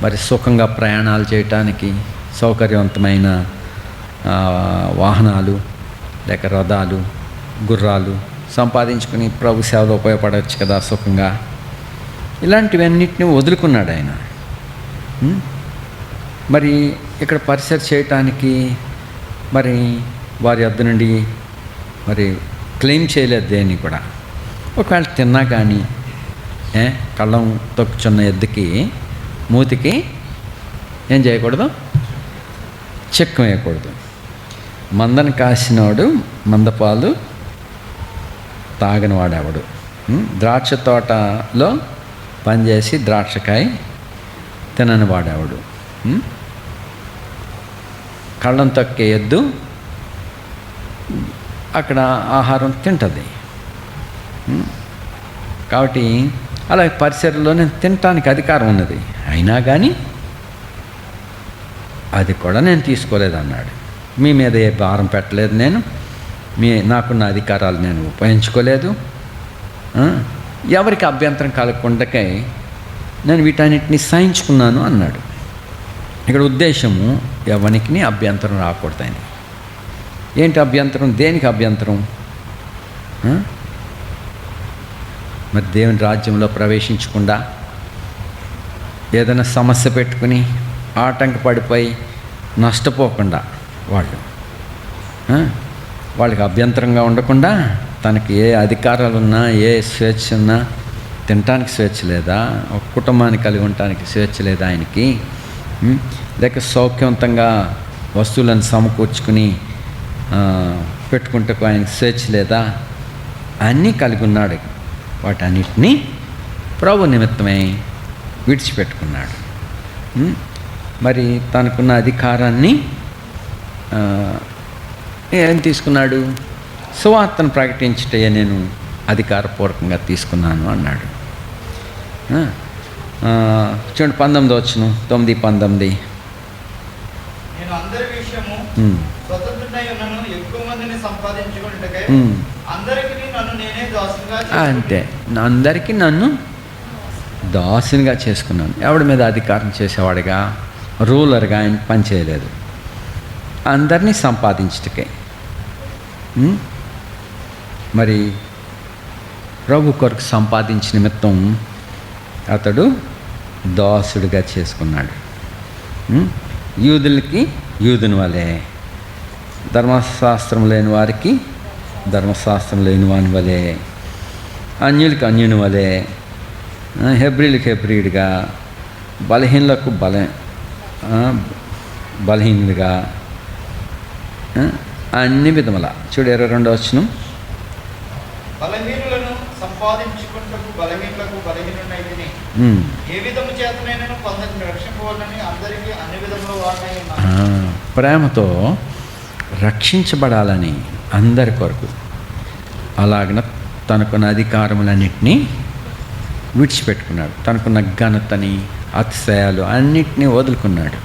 Speaker 2: మరి సుఖంగా ప్రయాణాలు చేయటానికి సౌకర్యవంతమైన వాహనాలు లేక రథాలు, గుర్రాలు సంపాదించుకుని ప్రభు సేవలో ఉపయోగపడవచ్చు కదా సుఖంగా. ఇలాంటివన్నిటిని వదులుకున్నాడు ఆయన. మరి ఇక్కడ పరిసర చేయటానికి మరి వారి వద్ద నుండి మరి క్లెయిమ్ చేయలేదు దేన్ని కూడా. ఒకవేళ తిన్నా కానీ కళ్ళం తొక్కుచున్న ఎద్దుకి మూతికి ఏం చేయకూడదు, చెక్కం వేయకూడదు. మందను కాసినవాడు మందపాలు తాగని వాడేవాడు. ద్రాక్ష తోటలో పనిచేసి ద్రాక్షకాయ తినని వాడేవాడు. కళ్ళం తొక్కే ఎద్దు అక్కడ ఆహారం తింటుంది. కాబట్టి అలా పరిసరలో నేను తినటానికి అధికారం ఉన్నది, అయినా కానీ అది కూడా నేను తీసుకోలేదన్నాడు. మీ మీద ఏ భారం పెట్టలేదు, నేను నాకున్న అధికారాలు నేను ఉపయోగించుకోలేదు, ఎవరికి అభ్యంతరం కలగకుండాకై నేను వీటన్నిటిని సహించుకున్నాను అన్నాడు. ఇక్కడ ఉద్దేశము ఎవరికి అభ్యంతరం రాకూడదని. ఏంటి అభ్యంతరం? దేనికి అభ్యంతరం? మరి దేవుని రాజ్యంలో ప్రవేశించకుండా ఏదైనా సమస్య పెట్టుకుని ఆటంకపడిపోయి నష్టపోకుండా వాళ్ళకి అభ్యంతరంగా ఉండకుండా తనకి ఏ అధికారాలు ఉన్నా ఏ స్వేచ్ఛ ఉన్నా తినటానికి స్వేచ్ఛ లేదా, ఒక కుటుంబాన్ని కలిగి ఉండటానికి స్వేచ్ఛ లేదా ఆయనకి, లేక సౌఖ్యవంతంగా వస్తువులను సమకూర్చుకుని పెట్టుకుంటకు ఆయనకి స్వేచ్ఛ లేదా, అన్నీ కలిగి ఉన్నాడు. వాటన్నిటినీ ప్రభు నిమిత్తమై విడిచిపెట్టుకున్నాడు. మరి తనకున్న అధికారాన్ని ఏం తీసుకున్నాడు? సువార్తను ప్రకటించుటే నేను అధికారపూర్వకంగా తీసుకున్నాను అన్నాడు. చూడండి 19వ వచనం, 9:19.
Speaker 3: నేను అందరి విషయము స్వతంత్రుడై ఉన్నాను, ఎక్కువ మందిని సంపాదించుకున్నట్టుగా అందరికీ నన్ను నేనే దాసునిగా
Speaker 2: అంటే అందరికీ నన్ను దాసునిగా చేసుకున్నాను. ఎవడి మీద అధికారం చేసేవాడిగా, రూలర్గా ఆయన పని చేయలేదు, అందరినీ సంపాదించుటకే. మరి ప్రభు కొరకు సంపాదించిన నిమిత్తం అతడు దాసుడిగా చేసుకున్నాడు. యూదులకి యూదుని వలె, ధర్మశాస్త్రం లేని వారికి ధర్మశాస్త్రం లేని వాని వలె, అన్యులకి అన్యుని వలె, హెబ్రీలకు హెబ్రీడ్గా, బలహీనులకు బలహీనులుగా, అన్ని విధముల. చూడు 22వ వచనం.
Speaker 3: బలహీనులను సంపాదించుకుంటూ బలహీనులకు బలహీనుడైతిని, ఏ విధము చేతనైనను కొందరిని రక్షింపవాలని అందరికీ అన్ని విధముల వాడినై ఉన్నాను.
Speaker 2: ప్రేమతో రక్షించబడాలని అందరి కొరకు అలాగన తనకున్న అధికారములన్నింటినీ విడిచిపెట్టుకున్నాడు. తనకున్న ఘనతని, అతిశయాలు అన్నిటినీ వదులుకున్నాడు.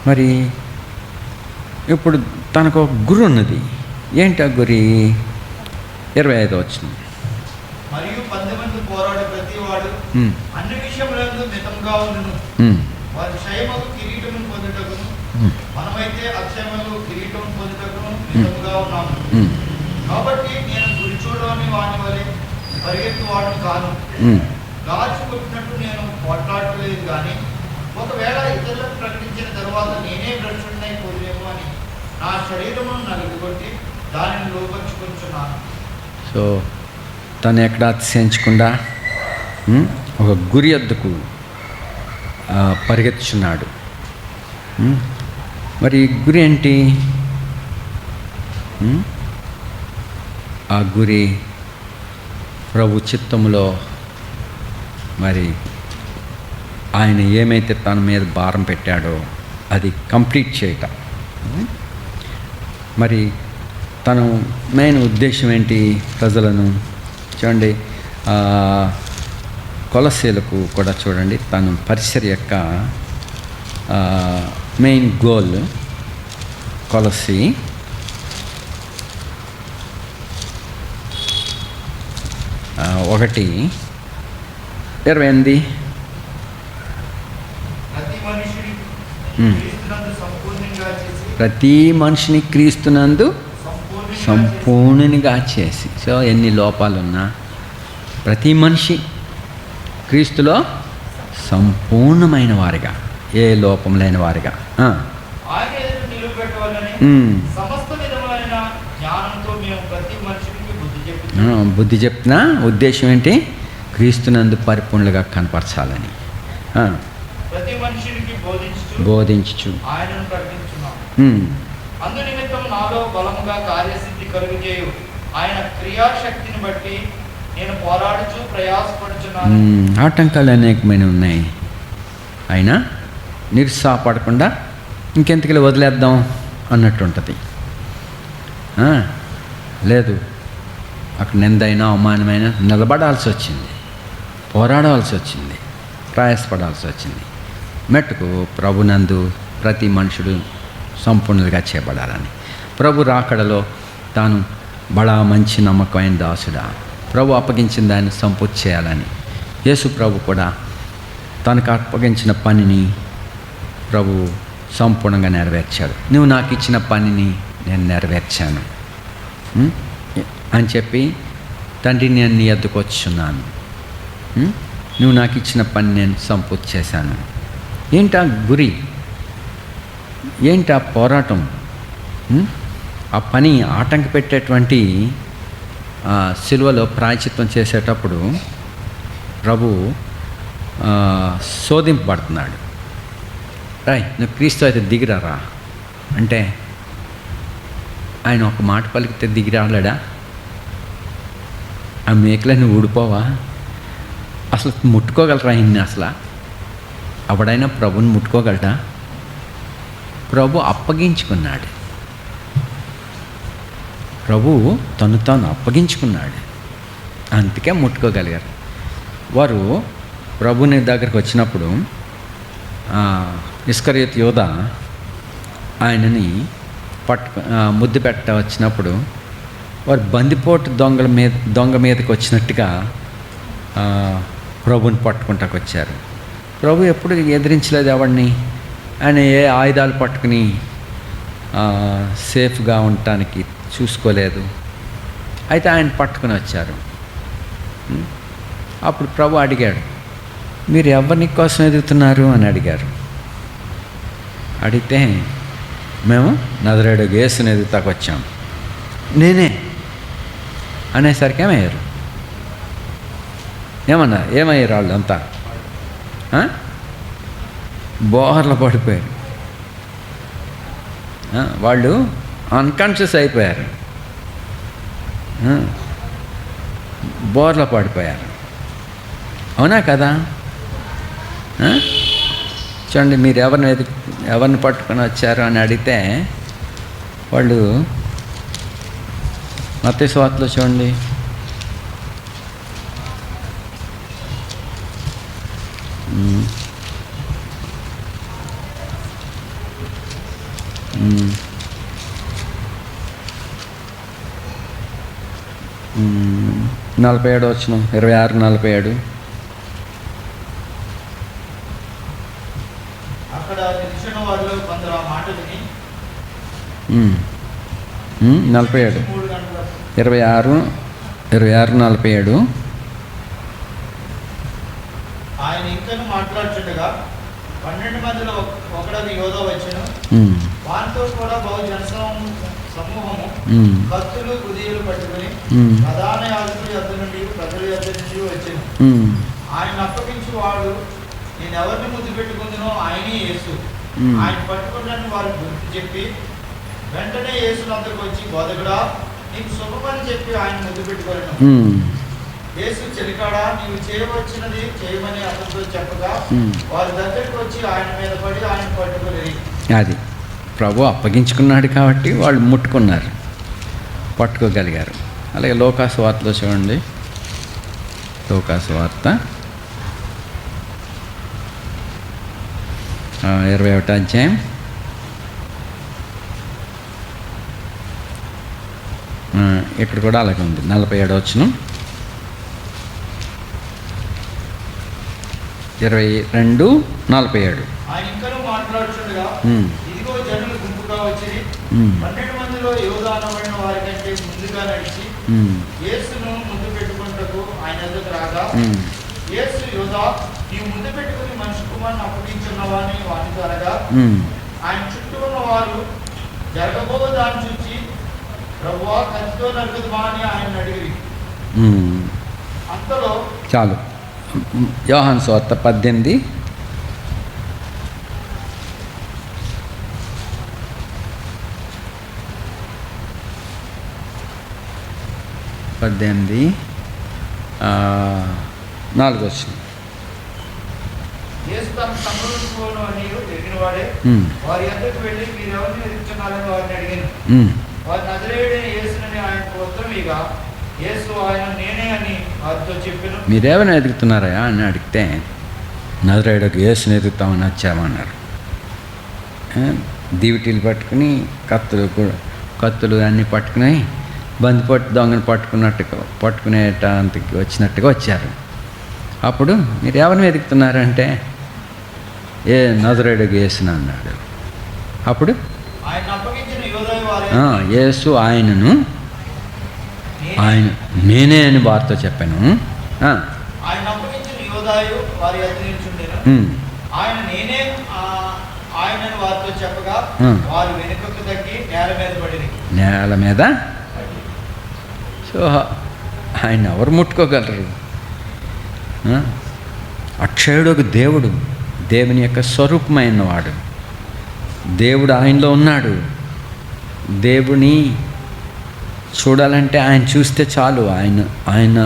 Speaker 2: మరి ఇప్పుడు తనకు ఒక గురి ఉన్నది. ఏంటి ఆ గురి? 25వ వచనం.
Speaker 3: మరియు 10 మంది పోరాడే ప్రతి వాడు అన్ని విషయములందు మితంగా ఉండును. వారి క్షయమగు కిరీటమును పొందుటకును, మనమైతే అక్షయమగు కిరీటం పొందుటకును మితముగా ఉన్నాము. కాబట్టి నేను గురి చూడని వాని వలె పరిగెత్తు వాడిని కాను. గాచి కొట్టినట్టు నేను పోట్లాడలేదు కానీ, ఒకవేళ ఇతరులకు ప్రకటించిన తరువాత నేనే భ్రష్టుడినై పోలేము అని నా శరీరమును నలుగుకొట్టి దానిని లోపరుచుకుంటున్నాను.
Speaker 2: సో తను ఎక్కడ అతిశయించకుండా ఒక గురి వద్దకు పరిగెత్తుచున్నాడు. మరి గురి ఏంటి? ఆ గురి ప్రభు చిత్తములో మరి ఆయన ఏమైతే తన మీద భారం పెట్టాడో అది కంప్లీట్ చేయటం. మరి తను మెయిన్ ఉద్దేశం ఏంటి? ప్రజలను చూడండి, కొలస్సీలకు కూడా చూడండి, తను పరిచర్య యొక్క మెయిన్ గోల్. కొలస్సీ 1:28. ప్రతి మనిషిని క్రీస్తునందు సంపూర్ణునిగా చేసి. సో ఎన్ని లోపాలున్నా ప్రతి మనిషి క్రీస్తులో సంపూర్ణమైన వారిగా, ఏ లోపం లేని వారిగా. బుద్ధి చెప్తున్నా ఉద్దేశం ఏంటి? క్రీస్తునందు పరిపూర్ణులుగా కనపరచాలని.
Speaker 3: ప్రతి మనిషికి
Speaker 2: బోధించు.
Speaker 3: అందునిమిత్తం నాలో బలముగా కార్యసిద్ధి కలుగజేయు ఆయన క్రియాశక్తిని బట్టి నేను పోరాడుచు ప్రయాసపడుచున్నాను.
Speaker 2: ఆటంకాలు అనేకమైన ఉన్నాయి. అయినా నిరుత్సాహపడకుండా ఇంకెంతకీ వదిలేద్దాం అన్నట్టు ఉంటుంది. లేదు, అక్కడ నిందైనా అవమానమైనా నిలబడాల్సి వచ్చింది, పోరాడాల్సి వచ్చింది, ప్రయాసపడాల్సి వచ్చింది. మెట్టుకు ప్రభునందు ప్రతి మనుషుడు సంపూర్ణులుగా చేయబడాలని. ప్రభు రాకడలో తాను బడా మంచి నమ్మకమైన దాసుడా, ప్రభు అప్పగించిన దాన్ని సంపూర్తి చేయాలని యేసు ప్రభు కూడా తనకు అప్పగించిన పనిని ప్రభు సంపూర్ణంగా నెరవేర్చాడు. నువ్వు నాకు ఇచ్చిన పనిని నేను నెరవేర్చాను అని చెప్పి, తండ్రి నేను నీ వద్దకు వచ్చున్నాను, నువ్వు నాకు ఇచ్చిన పని నేను సంపూర్తి చేశాను. ఏంటా గురి? ఏంటి ఆ పోరాటం? ఆ పని ఆటంక పెట్టేటువంటి సిలువలో ప్రాయశ్చిత్తం చేసేటప్పుడు ప్రభు శోధింపబడుతున్నాడు. రాయ్, నువ్వు క్రీస్తు అయితే దిగిరారా అంటే ఆయన ఒక మాట పలికితే దిగిరాలేడా? ఆ మేకలని ఊడిపోవా? అసలు ముట్టుకోగలరా ఆయన్ని? అసలు అప్పుడైనా ప్రభుని ముట్టుకోగలడా? ప్రభు అప్పగించుకున్నాడు. ప్రభు తను తాను అప్పగించుకున్నాడు, అందుకే ముట్టుకోగలిగారు. వారు ప్రభుని దగ్గరికి వచ్చినప్పుడు ఇస్కరియోతు యోధ ఆయనని ముద్దు పెట్ట వచ్చినప్పుడు వారు బందిపోటు దొంగ మీదకి వచ్చినట్టుగా ప్రభుని పట్టుకుంటాకు వచ్చారు. ప్రభు ఎప్పుడు ఎదిరించలేదు ఎవరిని. ఆయన ఏ ఆయుధాలు పట్టుకుని సేఫ్గా ఉండటానికి చూసుకోలేదు. అయితే ఆయన పట్టుకుని వచ్చారు. అప్పుడు ప్రభు అడిగాడు, మీరు ఎవరిని కోసం ఎదుగుతున్నారు అని అడిగారు. అడిగితే మేము నజరేయుడు యేసుని ఎదుగుతాకు వచ్చాం. నేనే అనేసరికి ఏమయ్యారు వాళ్ళు అంతా? బోర్ల పడిపోయారు. వాళ్ళు అన్కాన్షియస్ అయిపోయారు, బోర్ల పడిపోయారు. అవునా కదా? చూడండి, మీరు ఎవరిని పట్టుకొని వచ్చారు అని అడిగితే వాళ్ళు మత్తయి సువార్తలో చూడండి నలభై 47 వచనం, 26-47.
Speaker 3: అక్కడ నిలిచిన వారిలో కొందరు ఆ మాట విని
Speaker 2: 47,
Speaker 3: 3 గంటల
Speaker 2: 26-47.
Speaker 3: ఆయన ఇంకను మాట్లాడుచుండగా 12 మందిలో ఒకడని యోధ వచ్చెను. వారితో కూడా బహు సమూహము కత్తులు హృదయాలు పట్టుకుని ప్రధాన యాజకుల యొద్ద నుండి ప్రజల యొద్ద నుంచి వచ్చెను. ఆయన అప్పగించి వాడు, నేను ఎవరిని ముద్దు పెట్టుకుందునో ఆయనే యేసు. ఆయన పట్టుకున్నని వారు గుర్తు చెప్పి వెంటనే యేసు వద్దకు వచ్చి, బోధకుడా, నీకు శుభమని చెప్పి ఆయన ముద్దు పెట్టుకోలేను. యేసు, చెలికాడా, నీవు చేయవచ్చినది చేయమని అతనితో చెప్పగా వారి దగ్గరికి వచ్చి ఆయన మీద పడి ఆయన పట్టుకోలేదు.
Speaker 2: అది ప్రభు అప్పగించుకున్నాడు కాబట్టి వాళ్ళు ముట్టుకున్నారు, పట్టుకోగలిగారు. అలాగే లోకాసు వార్తలో చూడండి, లోకాసు వార్త 21వ అధ్యాయం. ఇక్కడ కూడా అలాగే ఉంది, 47 వచనం, 22-47.
Speaker 3: ఆయన ఇంకా మాట్లాడుచుండగా ఇదిగో జనులు గుంపుగా వచ్చి 12 మందిలో యోధ అనబడిన వారి కంటే ముందుగా నడిచి యేసును ముందు పెట్టుకుంటకు ఆయన ఎదురు రాగా, యేసు, యోధ, నీవు ముందు పెట్టుకుని మనిషి కుమారుని అప్పగించున్నవాని వానితో అనగా, ఆయన చుట్టూ ఉన్న వారు జరగబో దాన్ని చూచి, ప్రభువా, కత్తితో నరకదుమా అని ఆయన అడిగిరి. అంతలో
Speaker 2: చాలు. యోహాను సువార్త 18, 4 వచనం.
Speaker 3: యేసు తన తమ్ముడును అని ఎరిగిన వాడే వారి యొద్దకు వెళ్ళి, మీరు ఎవరిని ఎదుగుతున్నారని వారిని అడిగాను. వారి నజరేయుడైన యేసునని ఆయనకు ఉత్తరం ఇక, యేసు, ఆయన నేనే అని వారితో చెప్పాను.
Speaker 2: మీరేమైనా ఎదుగుతున్నారా అని అడిగితే, నజరేయుడకు యేసుని ఎదుగుతామని వచ్చామన్నారు. దీవిటీలు పట్టుకుని కత్తులు అన్నీ పట్టుకుని బందిపట్టు దొంగను పట్టుకునేటానికి వచ్చినట్టుగా వచ్చారు. అప్పుడు మీరు ఎవరిని వెతుకుతున్నారంటే, నజరేయుడకు యేసుని అన్నాడు. అప్పుడు యేసు ఆయనను, ఆయన నేనే అని వారితో చెప్పాను.
Speaker 3: ఆయన అప్పగించిన యోధాయు వారి యొద్ద నిల్చుండెను. ఆయన నేనే ఆయనను వారితో చెప్పగా వారు వెనుకకు తగ్గి నేల
Speaker 2: మీద. సో ఆయన ఎవరు ముట్టుకోగలరు? అక్షయుడు ఒక దేవుడు, దేవుని యొక్క స్వరూపమైన వాడు. దేవుడు ఆయనలో ఉన్నాడు. దేవుని చూడాలంటే ఆయన చూస్తే చాలు. ఆయన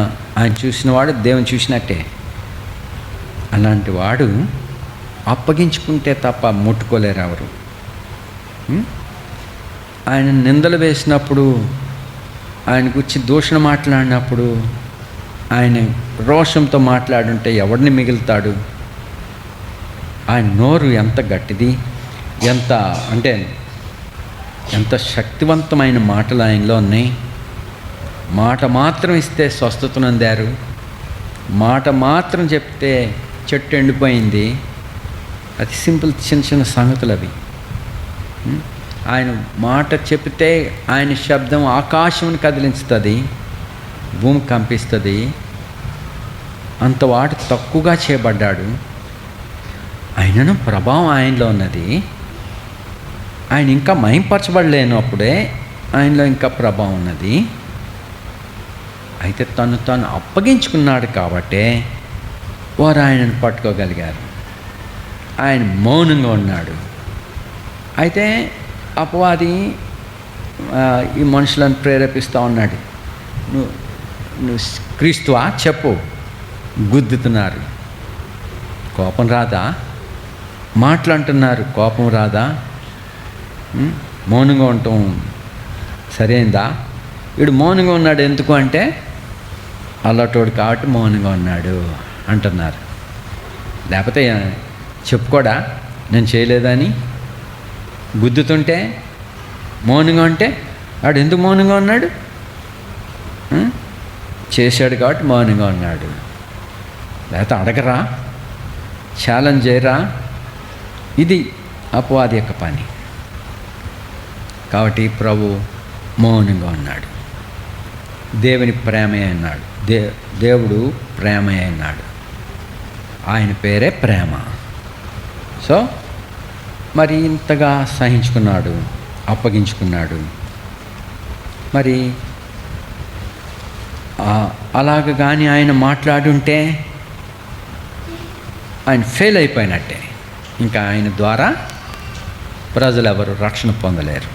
Speaker 2: చూసిన వాడు దేవుని చూసినట్టే. అలాంటి వాడు అప్పగించుకుంటే తప్ప ముట్టుకోలేరు ఎవరు. ఆయన నిందలు వేసినప్పుడు, ఆయన గురించి దూషణ మాట్లాడినప్పుడు, ఆయన రోషంతో మాట్లాడుంటే ఎవరిని మిగులుతాడు? ఆయన నోరు ఎంత గట్టిది, ఎంత శక్తివంతమైన మాటలు ఆయనలో ఉన్నాయి. మాట మాత్రం ఇస్తే స్వస్థతను అందారు. మాట మాత్రం చెప్తే చెట్టు ఎండిపోయింది. అతి సింపుల్, చిన్న సంగతులు అవి. ఆయన మాట చెప్తే ఆయన శబ్దం ఆకాశమును కదిలించుతుంది, భూమి కంపిస్తుంది. అంత వాడు తక్కువగా చేయబడ్డాడు. ఆయనను ప్రభావం ఆయనలో ఉన్నది. ఆయన ఇంకా మహింపరచబడలేనప్పుడే ఆయనలో ఇంకా ప్రభావం ఉన్నది. అయితే తను అప్పగించుకున్నాడు కాబట్టే వారు ఆయనను పట్టుకోగలిగారు. ఆయన మౌనంగా ఉన్నాడు. అయితే అపవాది ఈ మనుషులను ప్రేరేపిస్తూ ఉన్నాడు. నువ్వు క్రీస్తువా చెప్పు. గుద్దుతున్నారు. కోపం రాదా? మాట్లాడుతున్నారు, కోపం రాదా? మౌనంగా ఉండటం సరైందా? వీడు మౌనంగా ఉన్నాడు ఎందుకు అంటే, అల్లటోడు కాబట్టి మౌనంగా ఉన్నాడు అంటున్నారు. లేకపోతే చెప్పుకోడా నేను చేయలేదని? గుద్దుతుంటే మౌనంగా ఉంటే వాడు ఎందుకు మౌనంగా ఉన్నాడు? చేశాడు కాబట్టి మౌనంగా ఉన్నాడు. లేకపోతే అడగరా, ఛాలెంజ్ చేయరా? ఇది అపవాది యొక్క పని. కాబట్టి ప్రభు మౌనంగా ఉన్నాడు. దేవుని ప్రేమే అన్నాడు. దేవుడు ప్రేమే అన్నాడు. ఆయన పేరే ప్రేమ. సో మరి ఇంతగా సహించుకున్నాడు, అప్పగించుకున్నాడు. మరి అలాగ కానీ ఆయన మాట్లాడుంటే ఆయన ఫెయిల్ అయిపోయినట్టే. ఇంకా ఆయన ద్వారా ప్రజలు ఎవరు రక్షణ పొందలేరు.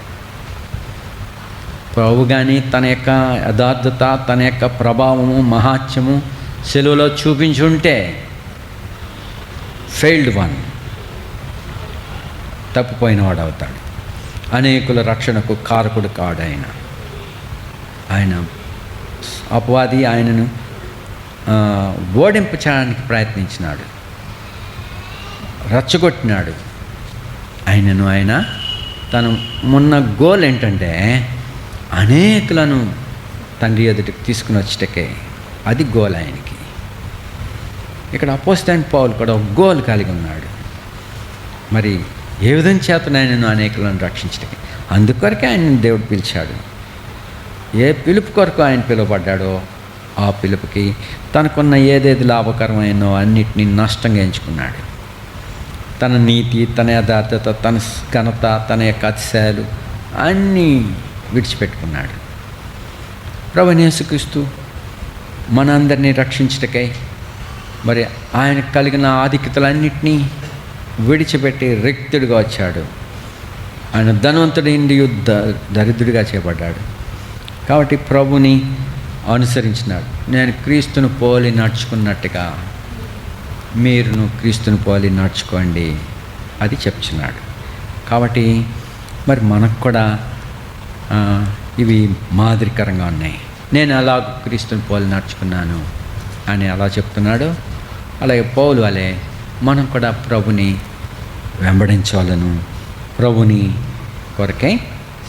Speaker 2: ప్రభు కానీ తన యొక్క యథార్థత, తన యొక్క ప్రభావము, మహాత్మ్యము సెలువులో చూపించుంటే ఫెయిల్డ్ వన్, తప్పిపోయినవాడు అవుతాడు. అనేకుల రక్షణకు కారకుడు కాడు ఆయన. ఆయన అపవాది ఆయనను ఓడింపచేయడానికి ప్రయత్నించినాడు, రెచ్చగొట్టినాడు ఆయనను. ఆయన తన మొన్న గోల్ ఏంటంటే అనేకులను తండ్రి ఎదుటికి తీసుకుని వచ్చేటకే. అది గోల్ ఆయనకి. ఇక్కడ అపోస్తలుడైన పౌలు కూడా ఒక గోల్ కలిగి ఉన్నాడు. మరి ఏ విధంగా చేత ఆయనను అనేకులను రక్షించటకే. అందుకొరకే ఆయన దేవుడు పిలిచాడు. ఏ పిలుపు కొరకు ఆయన పిలువబడ్డాడో ఆ పిలుపుకి తనకున్న ఏదేది లాభకరమైనో అన్నిటినీ నష్టంగా ఎంచుకున్నాడు. తన నీతి, తన యథార్థత, తన ఘనత, తన యొక్క అతిశయాలు అన్నీ విడిచిపెట్టుకున్నాడు. ప్రభువైన యేసుక్రీస్తు మనందరినీ రక్షించటకై మరి ఆయన కలిగిన ఆధిక్యతలన్నింటినీ విడిచిపెట్టి రిక్తుడిగా వచ్చాడు. ఆయన ధనవంతుడి నుండి దరిద్రుడిగా చేయబడ్డాడు. కాబట్టి ప్రభుని అనుసరించినాడు. నేను క్రీస్తును పోలి నడుచుకున్నట్టుగా మీరును క్రీస్తుని పోలి నడుచుకోండి అది చెప్తున్నాడు. కాబట్టి మరి మనకు కూడా ఇవి మాదిరికరంగా ఉన్నాయి. నేను అలా క్రీస్తుని పోలి నడుచుకున్నాను అని అలా చెప్తున్నాడు. అలాగే పౌలు వలె మనం కూడా ప్రభుని వెంబడించాలను, ప్రభుని కొరకై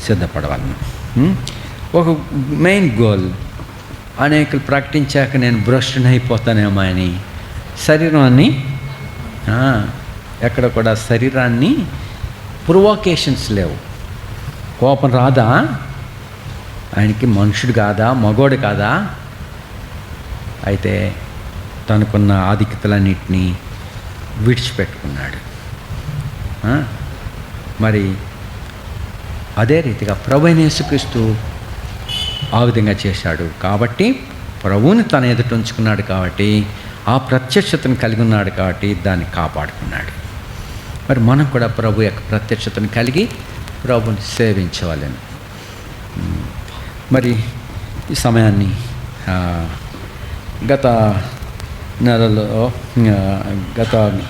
Speaker 2: సిద్ధపడవాలను. ఒక మెయిన్ గోల్, అనేకులు ప్రకటించాక నేను భ్రష్టుని అయిపోతానేమో అని శరీరాన్ని ఎక్కడ కూడా శరీరాన్ని ప్రొవోకేషన్స్ లేవు. కోపం రాదా? ఆయనకి మనుషుడు కాదా, మగోడు కాదా? అయితే తనకున్న ఆధిక్యతలన్నింటినీ విడిచిపెట్టుకున్నాడు. మరి అదే రీతిగా ప్రభువైన యేసుక్రీస్తు ఆ విధంగా చేశాడు. కాబట్టి ప్రభువుని తన ఎదుట ఉంచుకున్నాడు. కాబట్టి ఆ ప్రత్యక్షతను కలిగి ఉన్నాడు. కాబట్టి దాన్ని కాపాడుకున్నాడు. మరి మనం కూడా ప్రభు యొక్క ప్రత్యక్షతను కలిగి ప్రభుని సేవించవాలని. మరి ఈ సమయాన్ని గత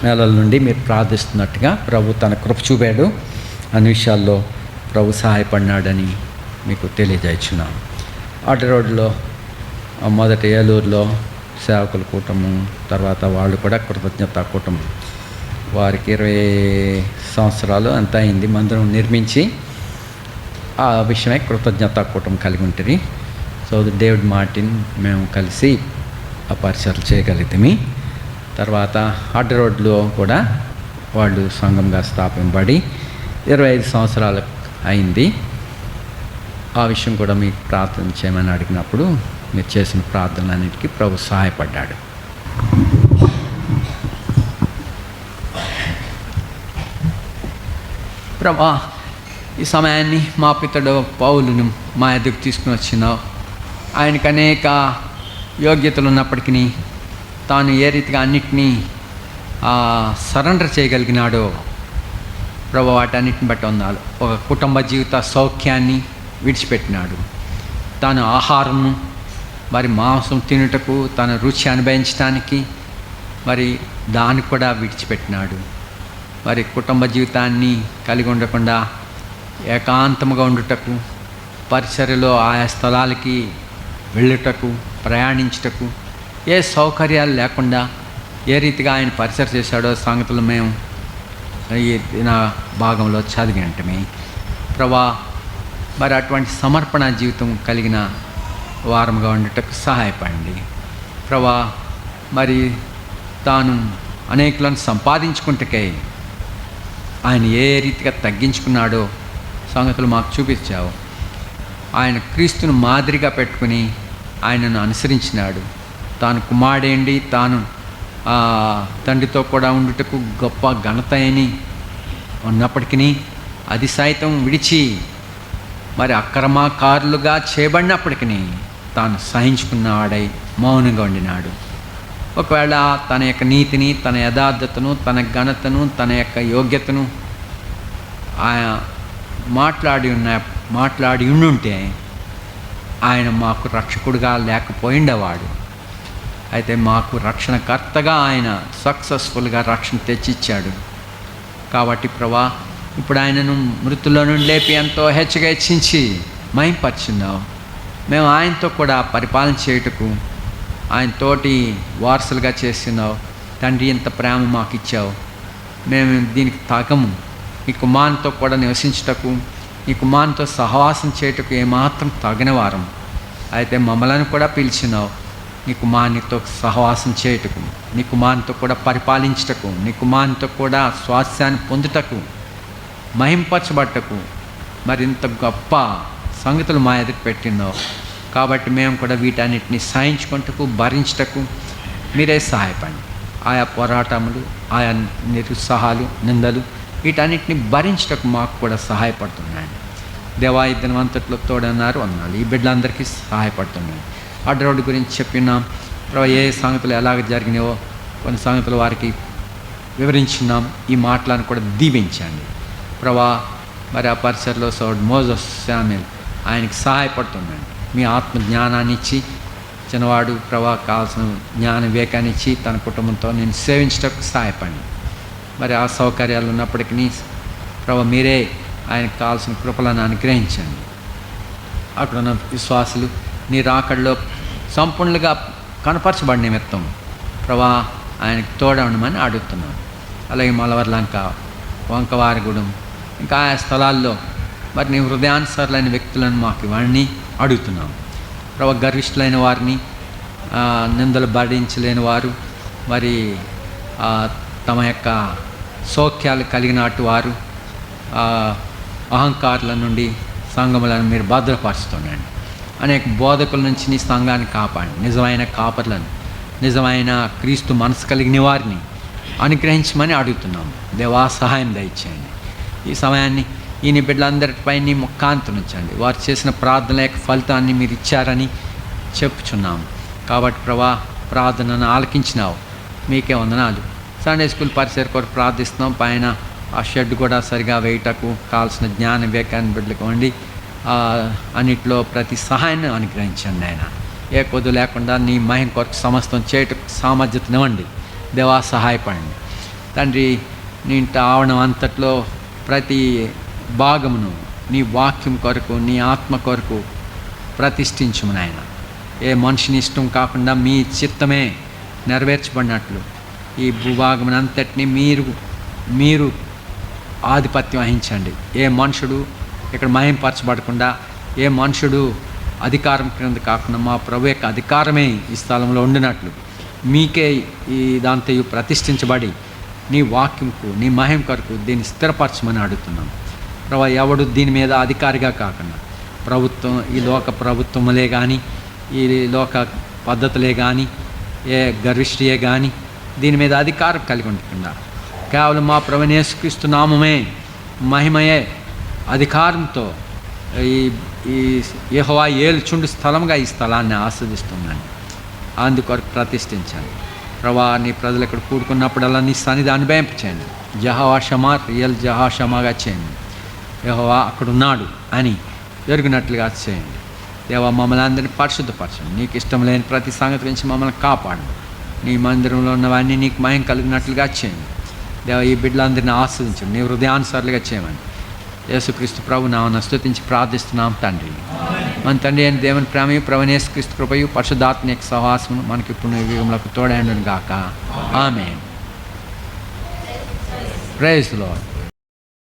Speaker 2: నెలల నుండి మీరు ప్రార్థిస్తున్నట్టుగా ప్రభు తన కృప చూపాడు. అన్ని విషయాల్లో ప్రభు సహాయపడినాడని మీకు తెలియజేస్తున్నాం. ఆట రోడ్లో మొదట ఏలూరులో సేవకుల కూటము, తర్వాత వాళ్ళు కూడా కృతజ్ఞతా కూటము, వారికి 20 సంవత్సరాలు అంతా అయింది మందిరం నిర్మించి. ఆ విషయమై కృతజ్ఞతా కూటమి కలిగి ఉంటుంది. సో డేవిడ్ మార్టిన్ మేము కలిసి ఆ పరిచయాలు చేయగలిగితే. తర్వాత ఆట రోడ్లో కూడా వాళ్ళు సంఘంగా స్థాపించబడి 25 సంవత్సరాలు అయింది. ఆ విషయం కూడా మీకు ప్రార్థన చేయమని అడిగినప్పుడు మీరు చేసిన ప్రార్థనలన్నిటికీ ప్రభు సహాయపడ్డాడు. ప్రభా, ఈ సమయాన్ని మా పితడు పౌలును మా ఎదుగు తీసుకుని వచ్చినావు. ఆయనకు అనేక యోగ్యతలు ఉన్నప్పటికీ తాను ఏ రీతిగా అన్నిటినీ సరెండర్ చేయగలిగినాడో ప్రభు వాటన్నిటిని బట్టి ఉండాలి. ఒక కుటుంబ జీవిత సౌఖ్యాన్ని విడిచిపెట్టినాడు. తాను ఆహారము మరి మాంసం తినుటకు, తన రుచి అనుభవించడానికి మరి దాన్ని కూడా విడిచిపెట్టినాడు. మరి కుటుంబ జీవితాన్ని కలిగి ఉండకుండా ఏకాంతముగా ఉండుటకు, పరిసరలో ఆయా స్థలాలకి వెళ్ళుటకు, ప్రయాణించుటకు ఏ సౌకర్యాలు లేకుండా ఏ రీతిగా ఆయన పరిసర చేశాడో సంగతులు మేము ఈ భాగంలో చదివి అంటే ప్రభా, మరి అటువంటి సమర్పణ జీవితం కలిగిన వారముగా ఉండేటకు సహాయపడండి ప్రభా. మరి తాను అనేకులను సంపాదించుకుంటకై ఆయన ఏ రీతిగా తగ్గించుకున్నాడో సంగతులు మాకు చూపించావు. ఆయన క్రీస్తును మాదిరిగా పెట్టుకుని ఆయనను అనుసరించినాడు. తాను కుమారుడేండి, తాను తండ్రితో కూడా ఉండుటకు గొప్ప ఘనత అని ఉన్నప్పటికీ అది సైతం విడిచి మరి అక్రమకారులుగా చేయబడినప్పటికీ తాను సహించుకున్నవాడై మౌనంగా ఉండినాడు. ఒకవేళ తన యొక్క నీతిని, తన యథార్థతను, తన ఘనతను, తన యొక్క యోగ్యతను ఆయన మాట్లాడి ఉండుంటే ఆయన మాకు రక్షకుడుగా లేకపోయిండేవాడు. అయితే మాకు రక్షణకర్తగా ఆయన సక్సెస్ఫుల్గా రక్షణ తెచ్చిచ్చాడు. కాబట్టి ప్రభా, ఇప్పుడు ఆయనను మృతుల్లో నుండి లేపి ఎంతో హెచ్చించి మహింపరిచినావు. మేము ఆయనతో కూడా పరిపాలన చేయుటకు ఆయన తోటి వారసులుగా చేస్తున్నావు. తండ్రి, ఇంత ప్రేమ మాకు ఇచ్చావు, మేము దీనికి తగము. ఈ కుమారునితో కూడా నివసించుటకు, ఈ కుమారునితో సహవాసం చేయుటకు ఏమాత్రం తగిన వారం. అయితే మమ్మల్ని కూడా పిలిచినావు నీ కుమారునితో సహవాసం చేయుటకు, నీ కుమారునితో కూడా పరిపాలించుటకు, నీ కుమారునితో కూడా స్వాస్థ్యాన్ని పొందుటకు, మహింపరచబట్టకు మరింత గొప్ప సంగతులు మా ఎదురు పెట్టినావు. కాబట్టి మేము కూడా వీటన్నిటిని సహించుకుంటకు, భరించుటకు మీరే సహాయపడండి. ఆయా పోరాటములు, ఆయా నిరుత్సాహాలు, నిందలు వీటన్నిటిని భరించుటకు మాకు కూడా సహాయపడుతున్నాయండి. దేవా, ఈ దినవంతట్లో తోడన్నారు అన్నారు. ఈ బిడ్డలందరికీ సహాయపడుతున్నాయి. అడ్డరోడ్డు గురించి చెప్పినాం ప్రభా. ఏ సంగతులు ఎలాగ జరిగినాయో కొన్ని సంగతులు వారికి వివరించున్నాం. ఈ మాటలను కూడా దీవించండి ప్రభా. మరి ఆ పరిసరలో సౌడ్ మోజస్ శామ్యుల్ ఆయనకి సహాయపడుతున్నాడు. మీ ఆత్మ జ్ఞానాన్ని ఇచ్చి చిన్నవాడు ప్రభా కావాల్సిన జ్ఞాన వివేకాన్ని ఇచ్చి తన కుటుంబంతో నేను సేవించడానికి సహాయపడండి. మరి ఆ సౌకర్యాలు ఉన్నప్పటికీ ప్రభా మీరే ఆయనకు కావాల్సిన కృపలను అనుగ్రహించండి. అక్కడ ఉన్న విశ్వాసులు నీ రాకడలో సంపూర్ణంగా కనపరచబడిన నిమిత్తం ప్రభా ఆయనకు తోడవడమని అడుగుతున్నాను. అలాగే మలవర్లంక, వంకవారిగూడెం ఇంకా ఆయా స్థలాల్లో మరి నీ హృదయానుసారులైన వ్యక్తులను మాకు ఇవ్వని అడుగుతున్నాం ప్రభా. గర్విష్ఠులైన వారిని, నిందలు భరించలేని వారు, మరి తమ యొక్క సౌఖ్యాలు కలిగినట్టు వారు, అహంకారుల నుండి సంఘములను మీరు భద్రపరుస్తుండండి. అనేక బోధకుల నుంచి నీ సంఘాన్ని కాపాడండి. నిజమైన కాపర్లను, నిజమైన క్రీస్తు మనసు కలిగిన వారిని అనుగ్రహించమని అడుగుతున్నాము. దేవా, సహాయం దయచేయండి. ఈ సమయాన్ని ఈ నీ బిడ్డలందరిపై నీ ముఖాంతం ఉంచండి. వారు చేసిన ప్రార్థన యొక్క ఫలితాన్ని మీరు ఇచ్చారని చెప్పుచున్నాము. కాబట్టి ప్రభా, ప్రార్థనను ఆలకించినావు, మీకే వందనాలు. సండే స్కూల్ పరిసర కొరకు ప్రార్థిస్తున్నాం. పైన ఆ షెడ్ కూడా సరిగా వేయటకు కావాల్సిన జ్ఞాన వివేకాన్ని బిడ్డలకు వండి అన్నిట్లో ప్రతి సహాయాన్ని అనుగ్రహించండి. ఆయన ఏ కొద్దు లేకుండా నీ మహిమ కొరకు సమస్తం చేయటకు సామర్థ్యతనివ్వండి. దేవా, సహాయపడండి తండ్రి. నీ ఇంట ఆవరణం అంతట్లో ప్రతి భాగమును నీ వాక్యం కొరకు, నీ ఆత్మ కొరకు ప్రతిష్ఠించుము నాయన. ఏ మనిషిని ఇష్టం కాకుండా మీ చిత్తమే నెరవేర్చబడినట్లు ఈ భూభాగమునంతటిని మీరు ఆధిపత్యం వహించండి. ఏ మనుషుడు ఇక్కడ మహింపరచబడకుండా, ఏ మనుషుడు అధికారం క్రింద కాకుండా మా ప్రభు యొక్క అధికారమే ఈ స్థలంలో ఉండినట్లు మీకే ఈ దాంతో ప్రతిష్ఠించబడి నీ వాక్యంకు, నీ మహిమ కొరకు దీన్ని స్థిరపరచమని అడుగుతున్నాం ప్రభు. ఎవడు దీని మీద అధికారిగా కాకుండా ప్రభుత్వం, ఈ లోక ప్రభుత్వములే కానీ, ఈ లోక పద్ధతులే కానీ, ఏ గర్విష్ఠియే కానీ దీని మీద అధికారం కలిగి ఉండకుండా కేవలం మా ప్రభువైన యేసుక్రీస్తు నామమే, మహిమయే అధికారంతో ఈ యెహోవా ఏలుచుండు స్థలంగా ఈ స్థలాన్ని ఆస్వాదిస్తున్నాను. అందుకొరకు ప్రతిష్ఠించాను ప్రభా. నీ ప్రజలు ఇక్కడ కూడుకున్నప్పుడల్లా నీ సన్నిధి అనుభవింపచేయండి. యెహోవా షమా, రియల్ యెహోవా షమాగా చేయండి. యెహోవా అక్కడున్నాడు అని ఎరుగునట్లుగా చేయండి. దేవా, మమ్మల్ని అందరినీ పరిశుద్ధపరచండి. నీకు ఇష్టం లేని ప్రతి సంగతి నుంచి మమ్మల్ని కాపాడండి. నీ మందిరంలో ఉన్నవన్నీ నీకు మహిమ కలిగినట్లుగా చేయండి. దేవా, ఈ బిడ్డలందరినీ ఆస్వాదించండి. నీ హృదయానుసారులుగా చేయమని యేసుక్రీస్తు ప్రభు నామమున స్తుతించి ప్రార్థిస్తున్నాం తండ్రి. మన తండ్రి అయిన దేవుని ప్రేమయు, ప్రభువైన యేసుక్రీస్తు కృపయు, పరిశుద్ధాత్మ యొక్క సహవాసమును మనకి ఇప్పుడు యుగములకు తోడైండును గాక. ఆమేన్. Praise the lord.